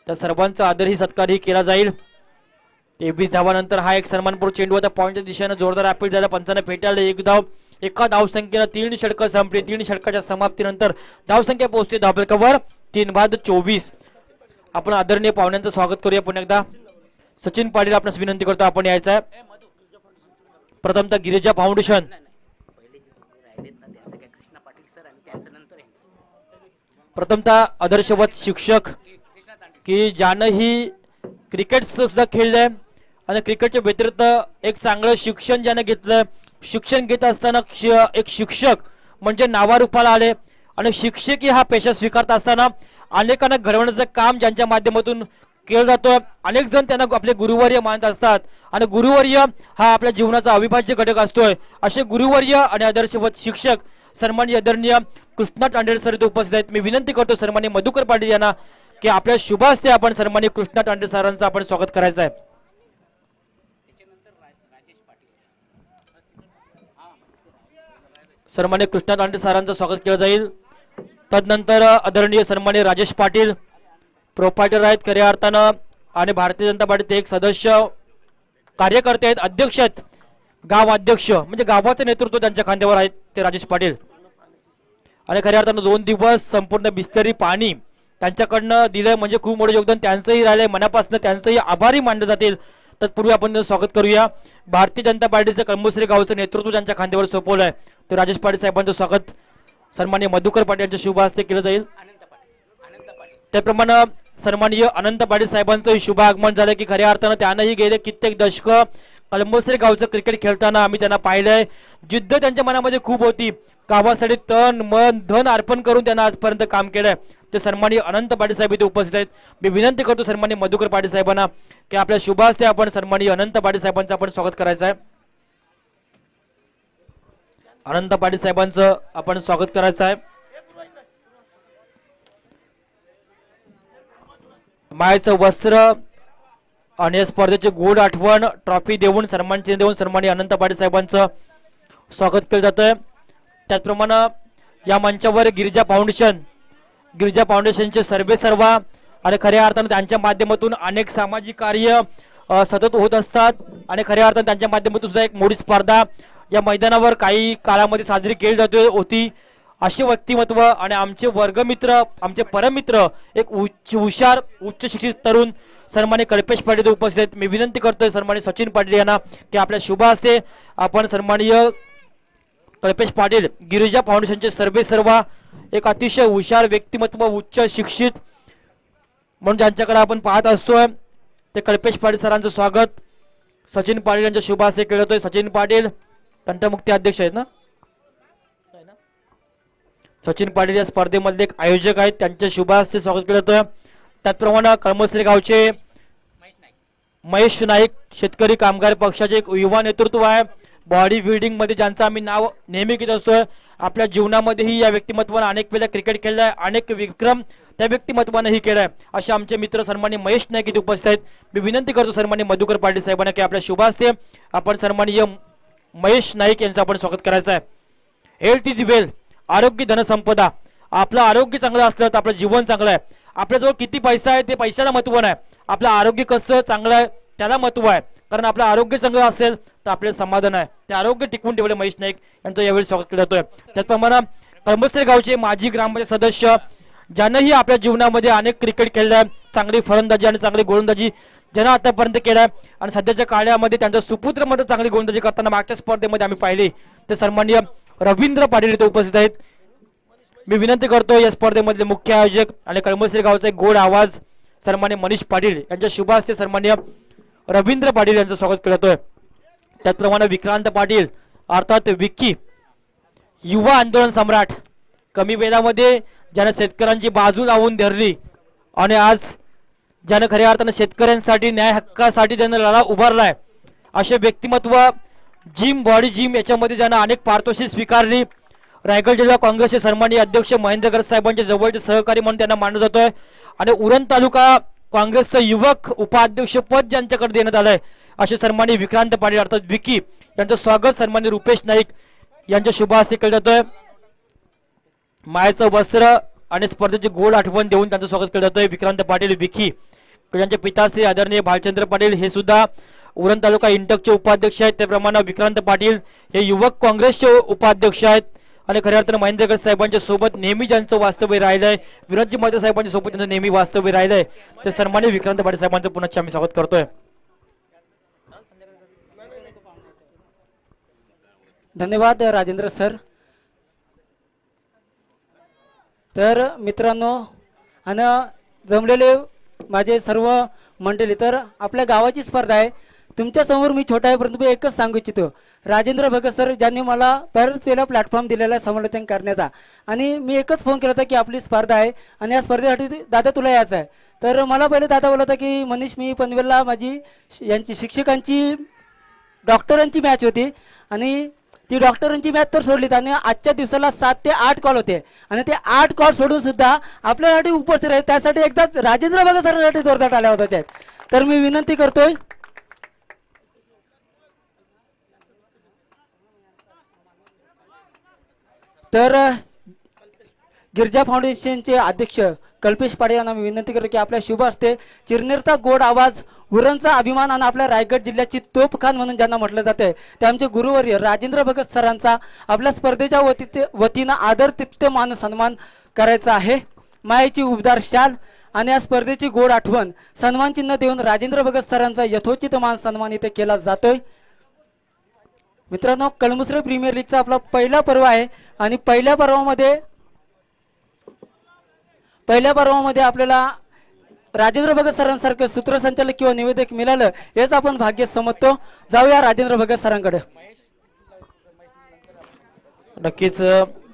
त्या सर्वांचा आदरही सत्कारही केला जाईल. 23 धावानंतर हा एक सन्मानपूर्व चेंडू आता पॉईंटच्या दिशेनं जोरदार अपील झाला. पंचाने फेटाळले. एक धाव. एका धावसंख्येनं 3 षटकं संपली. 3 षटकाच्या समाप्तीनंतर धावसंख्या पोहोचते धावफलकावर 3-24. आपण आदरणीय पाहुण्यांचं स्वागत करूया पुन्हा एकदा. सचिन पाटील आपणास विनंती करतो आपण यायचं आहे. प्रथमतः गिरिजा फाउंडेशन. प्रथमतः आदर्शवत शिक्षक की ज्यानंही क्रिकेट सुद्धा खेळलंय आणि क्रिकेटच्या व्यतिरिक्त एक चांगलं शिक्षण ज्यानं घेतलं. शिक्षण घेत असताना एक शिक्षक म्हणजे नावारूपाला आले आणि शिक्षकी हा पेशा स्वीकारत असताना अनेकांना घडवण्याचं काम ज्यांच्या माध्यमातून केलं जातं. अनेक जण त्यांना आपले गुरुवर्य मानत असतात आणि गुरुवर्य हा आपल्या जीवनाचा अविभाज्य घटक असतोय. असे गुरुवर्य आणि आदर्शवत शिक्षक सन्माननीय आदरणीय कृष्णा तांडेल सर इथे उपस्थित आहेत. मी विनंती करतो सन्माननीय मधुकर पाटील यांना की आपल्या शुभ हस्ते आपण सन्माननीय कृष्णा तांडेल सरांचं आपण स्वागत करायचं आहे. सन्माननीय कृष्णा तांडेल सरांचं स्वागत केलं जाईल. तदनंतर आदरणीय सन्माननीय राजेश पाटील प्रोपायटर आहेत खऱ्या अर्थानं आणि भारतीय जनता पार्टीचे एक सदस्य कार्यकर्ते आहेत. अध्यक्ष आहेत. गाव अध्यक्ष म्हणजे गावाचं नेतृत्व त्यांच्या खांद्यावर आहेत ते राजेश पाटील. आणि खऱ्या अर्थानं 2 दिवस संपूर्ण बिस्लरी पाणी त्यांच्याकडनं दिलंय म्हणजे खूप मोठं योगदान त्यांचंही राहिलंय. मनापासून त्यांचंही आभारी मानले जातील. तत्पूर्वी आपण स्वागत करूया. भारतीय जनता पार्टीचं कळमसरे गावचं नेतृत्व त्यांच्या खांद्यावर सोपवलंय तर राजेश पाटील साहेबांचं स्वागत सन्माननीय मधुकर पाटील यांच्या शुभ हस्ते केलं जाईल. त्याप्रमाणे सन्माननीय अनंत पाटील साहेबांचं शुभ आगमन झालं की खऱ्या अर्थानं त्यानंही गेले कित्येक दशक कळमसरे गावचं क्रिकेट खेळताना आम्ही त्यांना पाहिलंय. जिद्द त्यांच्या मनामध्ये खूप होती. गावासाठी तन मन धन अर्पण करून त्यांना आजपर्यंत काम केलंय. ते सन्माननीय अनंत पाटील साहेब इथे उपस्थित आहेत. मी विनंती करतो सन्माननीय मधुकर पाटील साहेबांना की आपल्या शुभ हस्ते आपण सन्माननीय अनंत पाटील साहेबांचं आपण स्वागत करायचं आहे. अनंत पाटील साहेबांचं आपण स्वागत करायचं आहे. मायेचं वस्त्र आणि या स्पर्धेचे गोड आठवण ट्रॉफी देऊन सन्मान चिन्ह देऊन सन्माननीय अनंत पाटील साहेबांचं स्वागत केलं जात आहे. त्याचप्रमाणे या मंचावर गिरिजा फाउंडेशनचे सर्वेसर्वा आणि खऱ्या अर्थानं त्यांच्या माध्यमातून अनेक सामाजिक कार्य सतत होत असतात आणि खऱ्या अर्थानं त्यांच्या माध्यमातून सुद्धा एक मोठी स्पर्धा या मैदानावर काही काळामध्ये साजरी केली जाते होती. असे व्यक्तिमत्व आणि आमचे वर्गमित्र आमचे परमित्र एक हुशार उच्च शिक्षित तरुण सन्माननीय कल्पेश पाटील उपस्थित आहेत. मी विनंती करतोय सन्माननीय सचिन पाटील यांना की आपल्या शुभ हस्ते आपण सन्माननीय कल्पेश पाटील गिरिजा फाउंडेशनचे सर्वेसर्वा एक अतिशय हुशार व्यक्तिमत्व उच्च शिक्षित म्हणून ज्यांच्याकडे आपण पाहत असतोय ते कल्पेश पाटील सरांचं स्वागत सचिन पाटील यांच्या शुभ हस्ते केलं जातोय. सचिन पाटील तंटमुक्ती अध्यक्ष आहेत ना. सचिन पाटील या स्पर्धेमधले एक आयोजक आहेत त्यांच्या शुभ हस्ते स्वागत केलं जातं. त्याचप्रमाणे कळमसरे गावचे महेश नाईक शेतकरी कामगार पक्षाचे एक युवा नेतृत्व आहे. बॉडी बिल्डिंग मध्ये ज्यांचं आम्ही नाव नेहमी घेत असतोय. आपल्या जीवनामध्येही या व्यक्तिमत्वाने अनेक वेळा क्रिकेट खेळलाय. अनेक विक्रम त्या व्यक्तिमत्वानेही केलाय. असे आमचे मित्र सन्माननीय महेश नाईक इथे उपस्थित आहेत. मी विनंती करतो सन्माननीय मधुकर पाटील साहेबांना की आपल्या शुभ हस्ते आपण सन्माननीय महेश नाईक यांचं आपण स्वागत करायचं आहे। हेल्थ इज वेल्थ, आरोग्य धनसंपदा। आपलं आरोग्य चांगलं असलं तर आपलं जीवन चांगलं आहे। आपल्याजवळ किती पैसा आहे ते पैशाला महत्त्व नाही, आपलं आरोग्य कसं चांगलं आहे त्याला महत्त्व आहे। कारण आपलं आरोग्य चांगलं असेल तर आपले समाधान आहे। ते आरोग्य टिकवून ठेवले महेश नाईक यांचं यावेळी स्वागत केलं जातोय। त्याचप्रमाणे कळमस्ते गावचे माजी ग्रामपंचायत सदस्य ज्यांनाही आपल्या जीवनामध्ये अनेक क्रिकेट खेळलाय, चांगली फलंदाजी आणि चांगली गोलंदाजी ज्यांना आतापर्यंत केलाय आणि सध्याच्या काळामध्ये त्यांच्या सुपुत्र मध्ये चांगली गोलंदाजी करताना मागच्या स्पर्धेमध्ये आम्ही पाहिले ते सन्माननीय रवींद्र पाटील इथे उपस्थित आहेत। मी विनंती करतो या स्पर्धेमधले मुख्य आयोजक आणि कळमस्ते गावचा एक गोड आवाज सन्माननीय मनीष पाटील यांच्या शुभ हस्ते सन्माननीय रवींद्र पाटील यांचं स्वागत केलं जातोय। त्याचप्रमाणे विक्रांत पाटील अर्थात विक्की, युवा आंदोलन सम्राट, कमी वेळामध्ये ज्याने शेतकऱ्यांची बाजू लावून धरली आणि आज ज्याने खऱ्या अर्थाने शेतकऱ्यांसाठी न्याय हक्कासाठी ज्याने लढा उभारलाय असे व्यक्तिमत्व जिम बॉडी जिम याच्यामध्ये ज्याने अनेक पारितोषिक स्वीकारली। रायगड जिल्हा काँग्रेसचे सन्माननीय अध्यक्ष महेंद्र गरज साहेबांचे जवळचे सहकारी म्हणून त्यांना मानलं जातोय आणि उरण तालुका काँग्रेसचं युवक उपाध्यक्ष पद ज्यांच्याकडे देण्यात आलंय असे सन्माननीय विक्रांत पाटील अर्थात विकी यांचं स्वागत सन्माननीय रुपेश नाईक यांच्या शुभ हस्ते केलं जातोय। मायेचं वस्त्र आणि स्पर्धेची गोड आठवण देऊन त्यांचं स्वागत केलं जातंय। विक्रांत पाटील विकी यांचे पिताश्री आदरणीय भालचंद्र पाटील हे सुद्धा उरण तालुका इंटकचे उपाध्यक्ष आहेत। त्याप्रमाणे विक्रांत पाटील हे युवक काँग्रेसचे उपाध्यक्ष आहेत आणि खऱ्या अर्थानं महेंद्र गरज साहेबांच्या सोबत नेहमी ज्यांचं वास्तव्य राहिलंय, विनोदजी मोहिते साहेबांच्या सोबत त्यांचं नेहमी वास्तव्य राहिलंय ते सन्माननीय विक्रांत पाटील साहेबांचं पुन्हा आम्ही स्वागत करतोय। धन्यवाद राजेंद्र सर। तर मित्रांनो आणि जमलेले माझे सर्व मंडळी, तर आपल्या गावाची स्पर्धा आहे। तुमच्या समोर मी छोटा आहे परंतु मी एकच सांगू इच्छितो, राजेंद्र भगत सर ज्यांनी मला बऱ्याच वेळेला प्लॅटफॉर्म दिलेला आहे समालोचन करण्याचा, आणि मी एकच फोन केला होता की आपली स्पर्धा आहे आणि या स्पर्धेसाठी दादा तुला यायचं आहे। तर मला पहिले दादा बोलत होता की मनीष मी पनवेलला माझी यांची शिक्षकांची डॉक्टरांची मॅच होती आणि ती डॉक्टरांची मॅच तर सोडलीत आणि आजच्या दिवसाला 7 ते 8 कॉल होते आणि ते 8 कॉल सोडून सुद्धा आपल्यासाठी उपस्थित राहिले, त्यासाठी एकदाच राजेंद्र भगत सरांसाठी जोरदार टाळ्या होत्या। तर मी विनंती करतोय तर गिरजा फाउंडेशनचे अध्यक्ष कल्पेश पाडे यांना मी विनंती करतो की आपल्या शुभ हस्ते चिरनेरचा गोड आवाज, उरणचा अभिमान आणि आपल्या रायगड जिल्ह्याची तोफखान म्हणून ज्यांना म्हटलं जाते ते आमचे गुरुवर्य राजेंद्र भगत सरांचा आपल्या स्पर्धेच्या वतीनं आदर तिथ्य मान सन्मान करायचा आहे। मायेची उबदार शाल आणि या स्पर्धेची गोड आठवण सन्मान चिन्ह देऊन राजेंद्र भगत सरांचा यथोचित मान सन्मान इथे केला जातोय। मित्रांनो, कळमुसरे प्रीमियर लीगचा आपला पहिला पर्व आहे आणि पहिल्या पर्वामध्ये आपल्याला राजेंद्र भगत सरांसारखं सूत्रसंचालक किंवा निवेदक मिळालं हेच आपण भाग्य समजतो। जाऊया राजेंद्र भगत सरांकडे। नक्कीच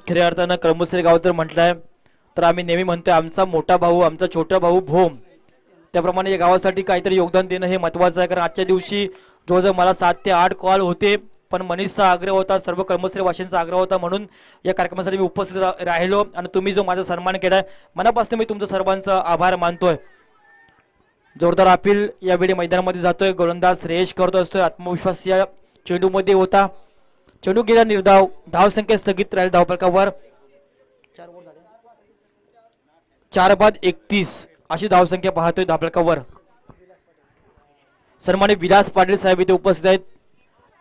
खऱ्या अर्थानं कळमुसरे गाव जर म्हटलंय तर आम्ही नेहमी म्हणतोय आमचा मोठा भाऊ, आमचा छोटा भाऊ भोम, त्याप्रमाणे या गावासाठी काहीतरी योगदान देणं हे महत्त्वाचं आहे। कारण आजच्या दिवशी जवळजवळ मला 7 ते 8 कॉल होते, पण मनीषचा आग्रह होता, सर्व कळमस्रे वाशिंचा आग्रह होता, म्हणून या कार्यक्रमासाठी मी उपस्थित राहिलो आणि तुम्ही जो माझा सन्मान केलाय मनापासून मी तुमचं सर्वांचा आभार मानतोय। जोरदार अपील यावेळी मैदानामध्ये जातोय, गोलंदाज श्रेयश करतो असतोय, आत्मविश्वास या चेंडूमध्ये होता, चेंडू गेला निर्धाव, धावसंख्या स्थगित राहील धावफलकावर 4 बाद 31 अशी धावसंख्या पाहतोय धावफलकावर। सन्माननीय विलास पाटील साहेब इथे उपस्थित आहेत,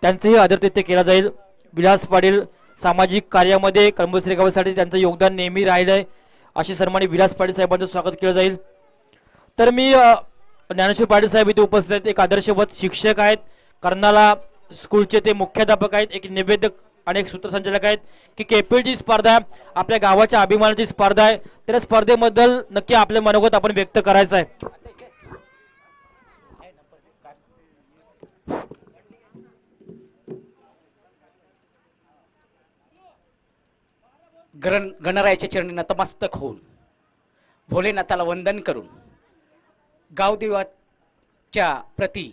त्यांचेही आदरातिथ्य केला जाईल। विलास पाटील सामाजिक कार्यामध्ये कळमस्रे गावासाठी त्यांचं योगदान नेहमी राहिलंय, अशी सन्माननीय विलास पाटील साहेबांचं स्वागत केलं जाईल। तर मी ज्ञानेश्वर पाटील साहेब इथे उपस्थित आहेत, एक आदर्शवत शिक्षक आहेत, कर्नाला स्कूलचे ते मुख्याध्यापक आहेत, एक निवेदक आणि एक सूत्रसंचालक आहेत की केपीएलची स्पर्धा आपल्या गावाच्या अभिमानाची स्पर्धा आहे, त्या स्पर्धेबद्दल नक्की आपले मनोगत आपण व्यक्त करायचं आहे। गणरायाच्या चरणी नतमस्तक होऊन भोलेनाथाला वंदन करून गावदेवाच्या प्रती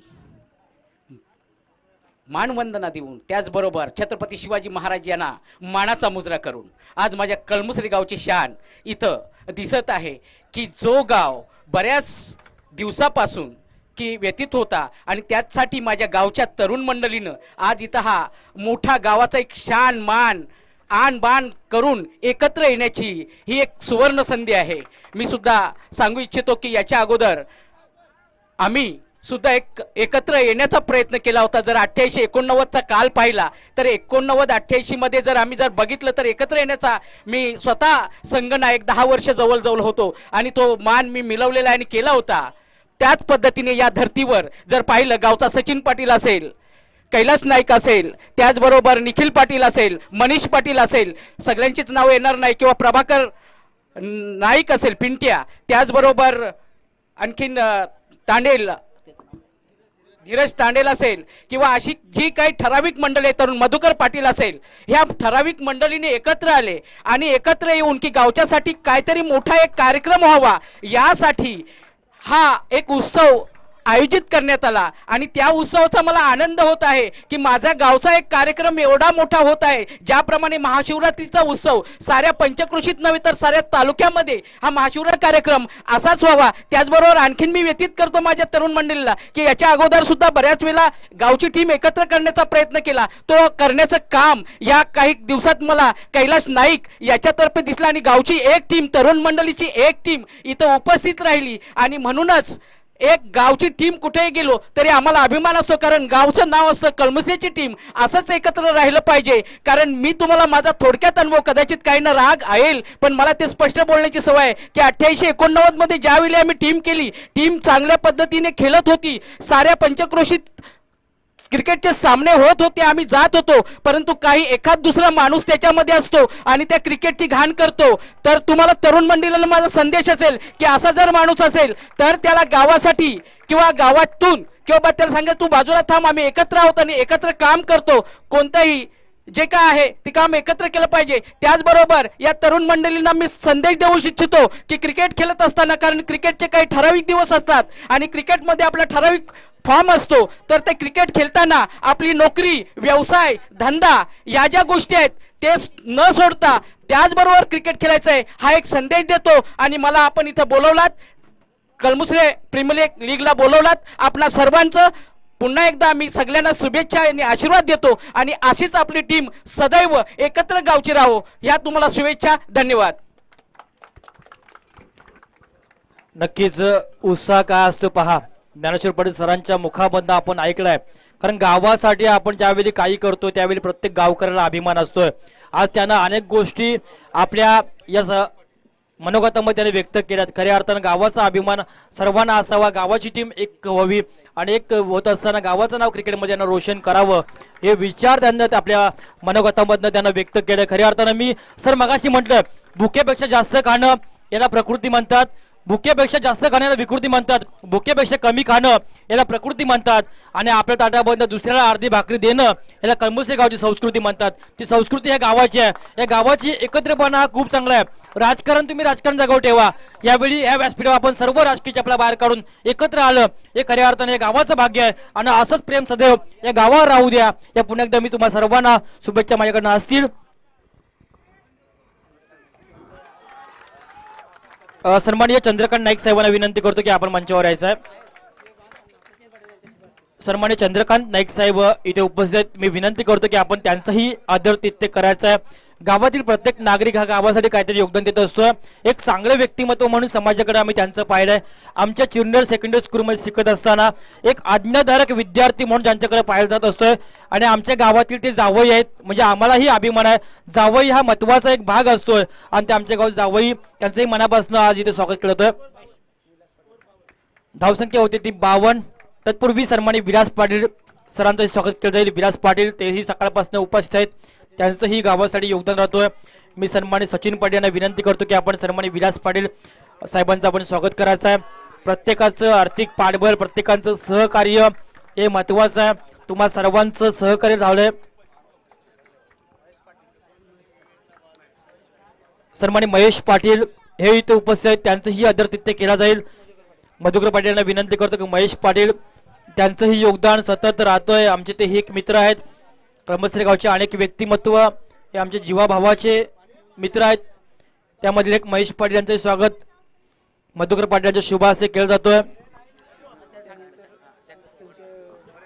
मानवंदना देऊन त्याचबरोबर छत्रपती शिवाजी महाराज यांना मानाचा मुजरा करून आज माझ्या कळमुसरे गावची शान इथं दिसत आहे की जो गाव बऱ्याच दिवसापासून की व्यतीत होता आणि त्याचसाठी माझ्या गावच्या तरुण मंडळीनं आज इथं हा मोठा गावाचा एक शान मान आन बान करून एकत्र येण्याची ही एक सुवर्ण संधी आहे. मी सुद्धा सांगू इच्छितो की याच्या अगोदर आम्ही सुद्धा एकत्र येण्याचा प्रयत्न केला होता. जर 88-89चा काल पाहिला तर 89-88 मध्ये जर आम्ही बघितलं तर एकत्र येण्याचा मी स्वतः संघनायक 10 वर्ष जवळ होतो आणि तो मान मी मिळवलेला आणि केला होता. त्याच पद्धतीने या धर्तीवर जर पाहिलं गावचा सचिन पाटील असेल, कैलास नाईक असेल, त्याचबरोबर निखिल पाटील असेल, मनीष पाटील असेल, सगळ्यांचीच नावं येणार नाही, किंवा प्रभाकर नाईक असेल पिंट्या, त्याचबरोबर आणखीन तांडेल धीरज तांडेल असेल, किंवा अशी जी काही ठराविक मंडळी तरुण मधुकर पाटील असेल, ह्या ठराविक मंडळीने एकत्र आले आणि एकत्र येऊन की गावच्यासाठी काहीतरी मोठा एक कार्यक्रम व्हावा यासाठी हा एक उत्सव आयोजित करण्यात आला. आणि त्या उत्सवाचा मला आनंद होत आहे की माझ्या गावचा एक कार्यक्रम एवढा मोठा होत आहे. ज्याप्रमाणे महाशिवरात्रीचा उत्सव साऱ्या पंचक्रोशीत नव्हे तर साऱ्या तालुक्यामध्ये हा महाशिवरात्री कार्यक्रम असाच व्हावा. त्याचबरोबर आणखीन मी व्यतीत करतो माझ्या तरुण मंडळीला की याच्या अगोदर सुद्धा बऱ्याच वेळा गावची टीम एकत्र करण्याचा प्रयत्न केला. तो करण्याचं काम या काही दिवसात मला कैलास नाईक याच्यातर्फे दिसला आणि गावची एक टीम, तरुण मंडळीची एक टीम इथं उपस्थित राहिली. आणि म्हणूनच एक गावची टीम कुठेही गेलो तरी आम्हाला अभिमान असतो, कारण गावचं नाव असतं कळमुसरीची टीम. असंच एकत्र राहिलं पाहिजे. कारण मी तुम्हाला माझा थोडक्यात अनुभव, कदाचित काही ना राग येईल पण मला ते स्पष्ट बोलण्याची सवय आहे की 88-89 मध्ये ज्यावेळी आम्ही टीम केली, टीम चांगल्या पद्धतीने खेळत होती, साऱ्या पंचक्रोशीत क्रिकेटचे सामने होत होते, आम्ही जात होतो, परंतु काही एखाद दुसरा माणूस त्याच्यामध्ये असतो आणि त्या क्रिकेटची घाण करतो. तर तुम्हाला तरुण मंडळीला माझा संदेश असेल की असा जर माणूस असेल तर त्याला गावासाठी किंवा गावातून किंवा त्याला सांगा तू बाजूला थांब, आम्ही एकत्र आहोत आणि एकत्र काम करतो. कोणताही जे काय आहे ते काम एकत्र केलं पाहिजे. त्याचबरोबर या तरुण मंडळींना मी संदेश देऊ इच्छितो की क्रिकेट खेळत असताना, कारण क्रिकेटचे काही ठराविक दिवस असतात आणि क्रिकेटमध्ये आपला ठराविक फॉर्म असतो, तर ते क्रिकेट खेळताना आपली नोकरी, व्यवसाय, धंदा या ज्या गोष्टी आहेत ते न सोडता त्याचबरोबर क्रिकेट खेळायचं आहे हा एक संदेश देतो. आणि मला आपण इथं बोलवलात, कळमुसरे प्रीमियर लीगला बोलवलात, आपणा सर्वांचं पुन्हा एकदा मी सगळ्यांना शुभेच्छा आणि आशीर्वाद देतो आणि अशीच आपली टीम सदैव एकत्र गावची राहो या तुम्हाला शुभेच्छा. धन्यवाद. नक्कीच उत्साह काय असतो पहा, ज्ञानेश्वर पाटील सरांच्या मुखामधनं आपण ऐकलंय. कारण गावासाठी आपण ज्यावेळी काही करतो त्यावेळी प्रत्येक गावकऱ्याला अभिमान असतोय. आज त्यानं अनेक गोष्टी आपल्या या मनोगतामध्ये त्याने व्यक्त केल्यात. खऱ्या अर्थानं गावाचा अभिमान सर्वांना असावा, गावाची टीम एक व्हावी आणि एक होत असताना गावाचं नाव क्रिकेटमध्ये त्यांना रोशन करावं हे विचार त्यांना आपल्या मनोगतामधनं त्यांना व्यक्त केलं. खऱ्या अर्थानं मी सर मगाशी म्हटलं, भुकेपेक्षा जास्त खाणं याला प्रकृती म्हणतात, भुकेपेक्षा जास्त खाण्याला विकृती म्हणतात, भुकेपेक्षा कमी खाणं याला प्रकृती म्हणतात आणि आपल्या ताटाबद्दल दुसऱ्याला अर्धी भाकरी देणं याला कळमुसरे गावची संस्कृती म्हणतात. ती संस्कृती ह्या गावाची आहे. या गावाची एकत्रितपणा खूप चांगला आहे. राजकारण तुम्ही राजकारण जागेवर ठेवा. यावेळी या व्यासपीठावर आपण सर्व राजकीय चपला बाहेर काढून एकत्र आलं हे खऱ्या अर्थाने हे गावाचं भाग्य आहे आणि असंच प्रेम सदैव या गावावर राहू द्या. या पुन्हा एकदा मी तुम्हाला सर्वांना शुभेच्छा माझ्याकडनं असतील. सन्माननीय चंद्रकांत नाईक साहेबांना विनंती करतो की आपण मंचावर यायचं आहे. सन्माननीय चंद्रकांत नाईक साहेब इथे उपस्थित आहेत. मी विनंती करतो की आपण त्यांचाही आदरातिथ्य करायचं आहे. गावातील प्रत्येक नागरिक हा गावासाठी काहीतरी योगदान देत असतो. एक चांगलं व्यक्तिमत्व म्हणून समाजाकडे आम्ही त्यांचं पाहिलंय. आमच्या ज्युनियर सेकंडरी स्कूलमध्ये शिकत असताना एक आज्ञाधारक विद्यार्थी म्हणून ज्यांच्याकडे पाहिलं जात असतोय आणि आमच्या गावातील ते जावई आहेत, म्हणजे आम्हालाही अभिमान आहे. जावई हा महत्वाचा एक भाग असतोय आणि ते आमच्या गावात जावई त्यांचंही मनापासून आज इथे स्वागत केलं होतं. धावसंख्या होती ती 52. तत्पूर्वी सन्माननीय विलास पाटील सरांचं स्वागत केलं जाईल. विलास पाटील तेही सकाळपासून उपस्थित आहेत, त्यांचंही गावासाठी योगदान राहतोय. मी सन्माननीय सचिन पाटील यांना विनंती करतो की आपण सन्माननीय विलास पाटील साहेबांचं आपण स्वागत करायचं आहे. प्रत्येकाचं आर्थिक पाठबळ, प्रत्येकाचं सहकार्य हे महत्वाचं आहे. तुम्हा सर्वांचं सहकार्य झालंय. सन्माननीय महेश पाटील हे इथे उपस्थित आहेत, त्यांचंही आदरातिथ्य केला जाईल. मधुकर पाटील यांना विनंती करतो की महेश पाटील त्यांचंही योगदान सतत राहतोय. आमचे ते एक मित्र आहेत. कळमुसरे गावचे अनेक व्यक्तिमत्व हे आमचे जीवाभावाचे मित्र आहेत. त्यामधील एक महेश पाटील यांचे स्वागत मधुकर पाटील यांच्या शुभ हस्ते केलं जातोय.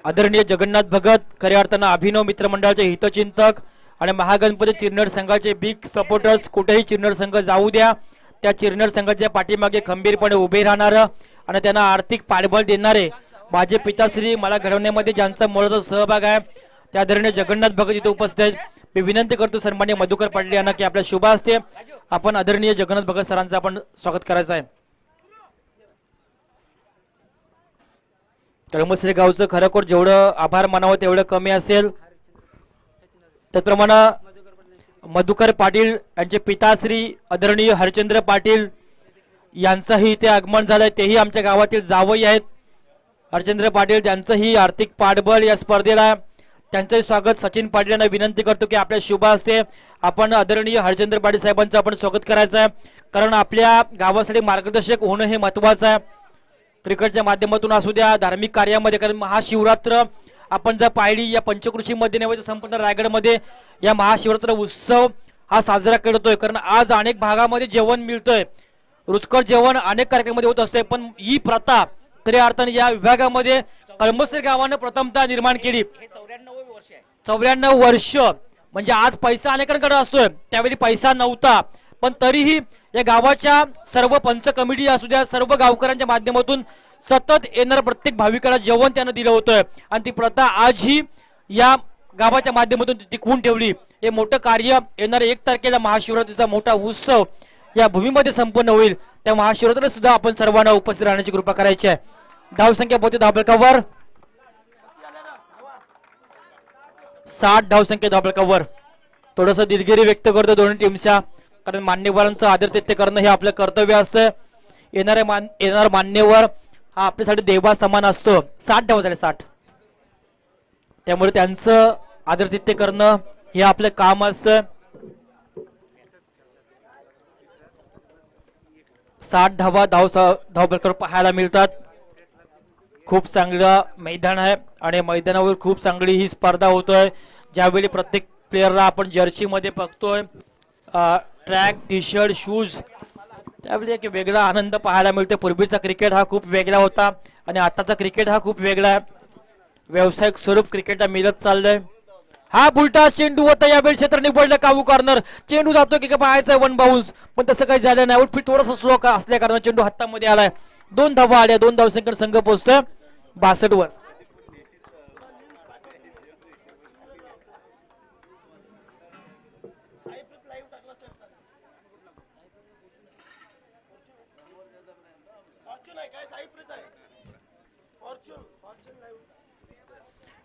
आदरणीय जगन्नाथ भगत खऱ्या अर्थानं अभिनव मित्रमंडळाचे हितचिंतक आणि महागणपती चिरनर संघाचे बिग सपोर्टर्स, कुठेही चिरनर संघ जाऊ द्या त्या चिरनर संघाच्या पाठीमागे खंबीरपणे उभे राहणार आणि त्यांना आर्थिक पाठबळ देणारे माझे पिताश्री, मला घडवण्यामध्ये ज्यांचा मोलाचा सहभाग आहे त्या आदरणीय जगन्नाथ भगत इथे उपस्थित आहेत. मी विनंती करतो सन्माननीय मधुकर पाटील यांना की आपल्या शुभ हस्ते आपण आदरणीय जगन्नाथ भगत सरांचं आपण स्वागत करायचं आहे. कळमसरे गावचं खरोखर जेवढं आभार मानावं तेवढं कमी असेल. त्याप्रमाणे मधुकर पाटील यांचे पिताश्री आदरणीय हरचंद्र पाटील यांचंही इथे आगमन झालंय. तेही आमच्या गावातील जावई आहेत. हरचंद्र पाटील त्यांचंही आर्थिक पाठबळ या स्पर्धेला आहे. त्यांचंही स्वागत सचिन पाटील यांना विनंती करतो की आपल्या शुभ हस्ते आपण आदरणीय हरचंद्र पाटील साहेबांचं आपण स्वागत करायचं आहे. कारण आपल्या गावासाठी मार्गदर्शक होणं हे महत्वाचं आहे. क्रिकेटच्या माध्यमातून असू द्या, धार्मिक कार्यामध्ये, कारण महाशिवरात्र आपण जर पाहिली या पंचकृषीमध्ये नव्हे तर संपूर्ण रायगडमध्ये या महाशिवरात्र उत्सव हा साजरा करतोय. कारण आज अनेक भागामध्ये जेवण मिळतंय, रुचकर जेवण अनेक कार्यक्रमामध्ये होत असते. पण ही प्रथा खऱ्या अर्थाने या विभागामध्ये कळमसरे गावानं प्रथमतः निर्माण केली. 94 वर्ष म्हणजे आज पैसा अनेकांकडे असतोय, त्यावेळी पैसा नव्हता. पण तरीही या गावाच्या सर्व पंच कमिटी असू द्या, सर्व गावकऱ्यांच्या माध्यमातून सतत येणाऱ्या प्रत्येक भाविकाला जेवण त्यानं दिलं होतं आणि ती प्रथा आजही या गावाच्या माध्यमातून टिकवून ठेवली. हे मोठं कार्य येणाऱ्या 1 तारखेला महाशिवरात्रीचा मोठा उत्सव या भूमीमध्ये संपन्न होईल. त्या महाशिवरात्रीला सुद्धा आपण सर्वांना उपस्थित राहण्याची कृपा करायची आहे. धावसंख्या पोहोचते धावफलकावर 60 धावसंख्या धावफलकावर. थोडस दिलगिरी व्यक्त करतो दोन्ही टीमच्या, कारण मान्यवरांचं आदरातिथ्य करणं हे आपलं कर्तव्य असतं. येणारा मान्यवर हा आपल्यासाठी देवा समान असतो. 60 धावा झाले 60, त्यामुळे त्यांचं आदरातिथ्य करणं हे आपलं काम असतं. 60 धावा धावफलकावर पाहायला मिळतात. खूप चांगलं मैदान आहे आणि मैदानावर खूप चांगली ही स्पर्धा होतोय. ज्यावेळी प्रत्येक प्लेअरला आपण जर्सी मध्ये बघतोय, ट्रॅक, टी शर्ट, शूज, त्यावेळी एक वेगळा आनंद पाहायला मिळतो. पूर्वीचा क्रिकेट हा खूप वेगळा होता आणि आताचा क्रिकेट हा खूप वेगळा आहे. व्यावसायिक स्वरूप क्रिकेटला मिळत चाललंय. हा बुलटा चेंडू होता, यावेळी क्षेत्र निवडलं कावू कॉर्नर. चेंडू जातो की पाहायचा 1 बाउन्स, पण तसं काही झालं नाही. आउटफिट थोडासा स्लो असल्या कारण चेंडू हातामध्ये आलाय. 2 धावा आल्या, 2 धावसंख्येवर संघ पोहोचतोय 62 वर.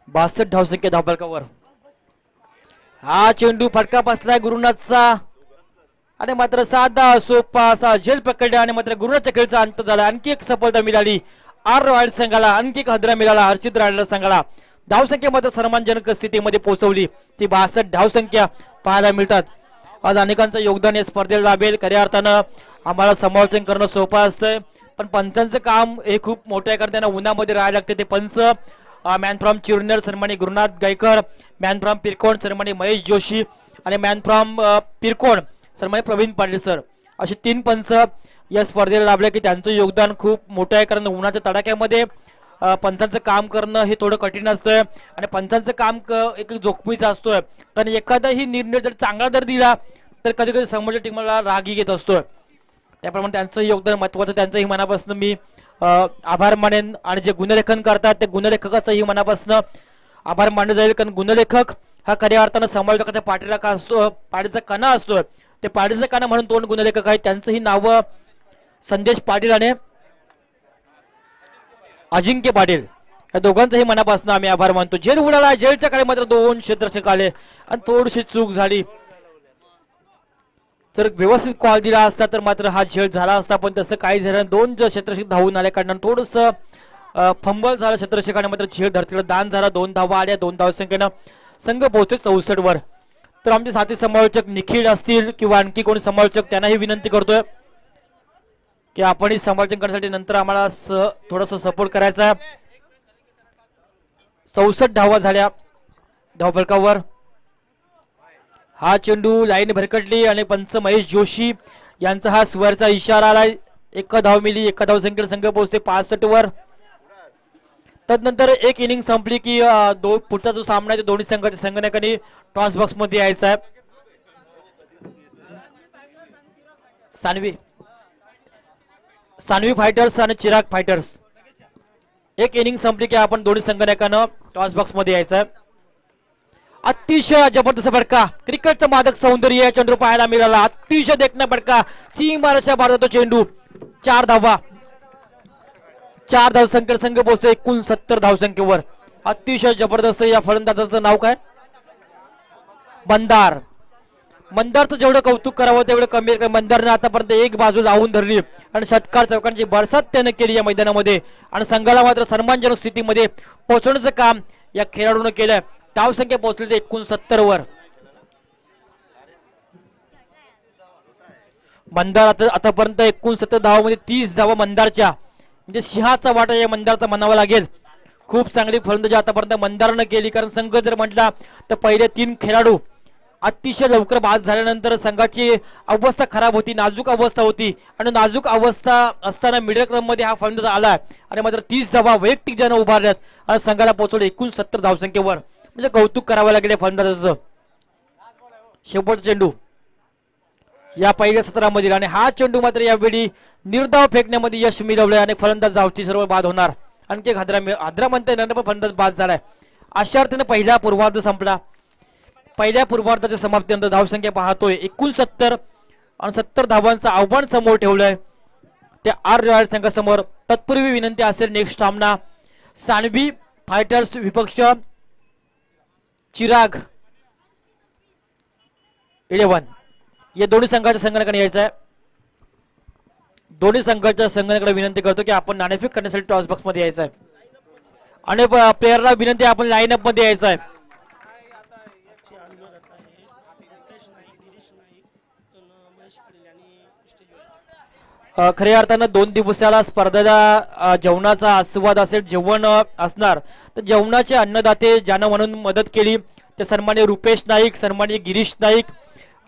बासष्ट धावसंख्या धावफलकावर. हा चेंडू फटका बसलाय गुरुनाथचा आणि मात्र साधा सोपा असा झेल पकडला आणि मात्र गुरुनाथच्या खेळचा अंत झाला. आणखी एक सफलता मिळाली आर रॉयल संघाला, आणखी एक हदरा मिळाला हर्षित रायडर संघाला. धावसंख्या मात्र सन्मानजनक स्थितीमध्ये पोहोचवली. ती 62 धावसंख्या पाहायला मिळतात. आज अनेकांचं योगदान या स्पर्धेला लाभेल. खऱ्या अर्थानं आम्हाला समालोचन करणं सोपं असतंय, पण पंचांचं काम हे खूप मोठं आहे, कारण त्यांना उन्हामध्ये राहायला लागते. ते पंच मॅन फ्रॉम चिरनेर सन्मानी गुरुनाथ गायकर, मॅन फ्रॉम पिरकोण सन्मानी महेश जोशी आणि मॅन फ्रॉम पिरकोण सन्मानी प्रवीण पाटील सर, असे 3 पंच या स्पर्धेला लाभले की त्यांचं योगदान खूप मोठं आहे. कारण उन्हाच्या तडाख्यामध्ये पंचांचं काम करणं हे थोडं कठीण असतं आणि पंचांचं काम एक जोखमीचं असतोय. कारण एखादाही निर्णय जर चांगला जर दिला तर कधी कधी समोरच्या टीमला राग येत असतोय. त्याप्रमाणे त्यांचं योगदान महत्वाचं. त्यांचंही मनापासून मी आभार मानेन आणि जे गुणलेखन करतात ते गुणलेखकाचंही मनापासून आभार मानले जाईल. कारण गुणलेखक हा खऱ्या अर्थानं समालोचकाचा पाठीराखा असतो, पाठीचा कणा असतो. ते पाठीचा कणा म्हणून 2 गुणलेखक आहेत. त्यांचंही नाव संदेश पाटील आणि अजिंक्य पाटील, या दोघांचंही मनापासून आम्ही आभार मानतो. जेल उडाला, जेलच्या काळी मात्र 2 क्षेत्ररक्षक आले आणि थोडीशी चूक झाली. तर व्यवस्थित कॉल दिला असता तर मात्र हा झेल झाला असता, पण तसं काही झालं. 2 क्षेत्ररक्षक धावून आले कारण थोडस फंबल झालं क्षेत्ररक्षकाने, मात्र झेल धरतीला दान झाला. 2 धावा आल्या, 2 धावसंख्येनं संघ पोहोचतो 64 वर. तर आमचे साथी समालोचक निखिल असतील किंवा आणखी कोणी समालोचक त्यांनाही विनंती करतोय की आपणही समालोचन करण्यासाठी नंतर आम्हाला थोडस सपोर्ट करायचा. 64 धावा झाल्या धावफलकावर. हा चेंडू लाईन भरकटली आणि पंच महेश जोशी यांचा हा स्वरचा इशारा आलाय. 1 धाव मिली, 1 धावसंख्येवर संघ पोहोचते 65 वर. तदनंतर एक इनिंग संपली की पुढचा जो सामना आहे तो दोन्ही संघाच्या संघटनांनी टॉस बॉक्स मध्ये यायचा आहे. सानवी फायटर्स आणि चिराग फायटर्स. एक इनिंग संपली की आपण दोन्ही संघटनांना टॉस बॉक्स मध्ये यायचं आहे. अतिशय जबरदस्त फटका, क्रिकेटचं मादक सौंदर्य चेंडू पाहायला मिळाला. अतिशय देखणा फटका, सीम मारशा भारत तो चेंडू. 4 धावा, 4 धावसंख्येवर संघ पोहोचतो 69 धावसंख्येवर. अतिशय जबरदस्त. या फलंदाजाचं नाव काय? मंदार. मंदारचं जेवढं कौतुक करावं तेवढं कमी. मंदारने आतापर्यंत एक बाजू लावून धरली आणि षटकार चौकांची बरसात त्यानं केली या मैदानामध्ये आणि संघाला मात्र सन्मानजनक स्थितीमध्ये पोहोचवण्याचं काम या खेळाडूने केलं. धावसंख्या पोहोचली 69 वर. मंदार आतापर्यंत 69 धावामध्ये 30 धावा मंदारच्या, म्हणजे सिंहाचा वाटा या मंदारचा म्हणावा लागेल. खूप चांगली फलंदाजी आतापर्यंत मंदारनं केली. कारण संघ जर म्हटला तर पहिले 3 खेळाडू अतिशय लवकर बाद झाल्यानंतर संघाची अवस्था खराब होती, नाजूक अवस्था होती आणि नाजूक अवस्था असताना मिडल क्रम मध्ये हा फलंदाज आला आणि मात्र 30 धावा वैयक्तिक ज्यानं उभारल्यात आणि संघाला पोहोचवले 69 धावसंख्येवर. म्हणजे कौतुक करावं लागेल या फलंदाजाचं. शेवटचा चेंडू या पहिल्या सत्रामधील आणि हा चेंडू मात्र यावेळी निर्धाव फेकण्यामध्ये यश मिळवलंय आणि फलंदाज धावची सर्व बाद होणार. आणखी एक हादरा म्हणता येणार पण फलंदाज बाद झालाय. अशा अर्थाने पहिला पूर्वार्ध संपला. पहिल्या पूर्वार्धाच्या समाप्तीनंतर धावसंख्या पाहतोय 69 आणि 70 धावांचं आव्हान समोर ठेवलंय त्या आर रॉयल संघासमोर. तत्पूर्वी विनंती असेल नेक्स्ट सामना सानवी फायटर्स विपक्ष चिराग 11 या दोन्ही संघाच्या संघटनाकडे यायचं आहे. दोन्ही संघाच्या संघटनाकडे विनंती करतो की आपण नाणेफेक करण्यासाठी टॉस बॉक्स मध्ये यायचं आहे आणि प्लेयरला विनंती आपण लाईनअप मध्ये यायचं आहे. खऱ्या अर्थानं 2 दिवसाला स्पर्धेला जेवणाचा आस्वाद असेल, जेवण असणार तर जेवणाचे अन्नदाते ज्यानं म्हणून मदत केली ते सन्माननीय रुपेश नाईक, सन्माननीय गिरीश नाईक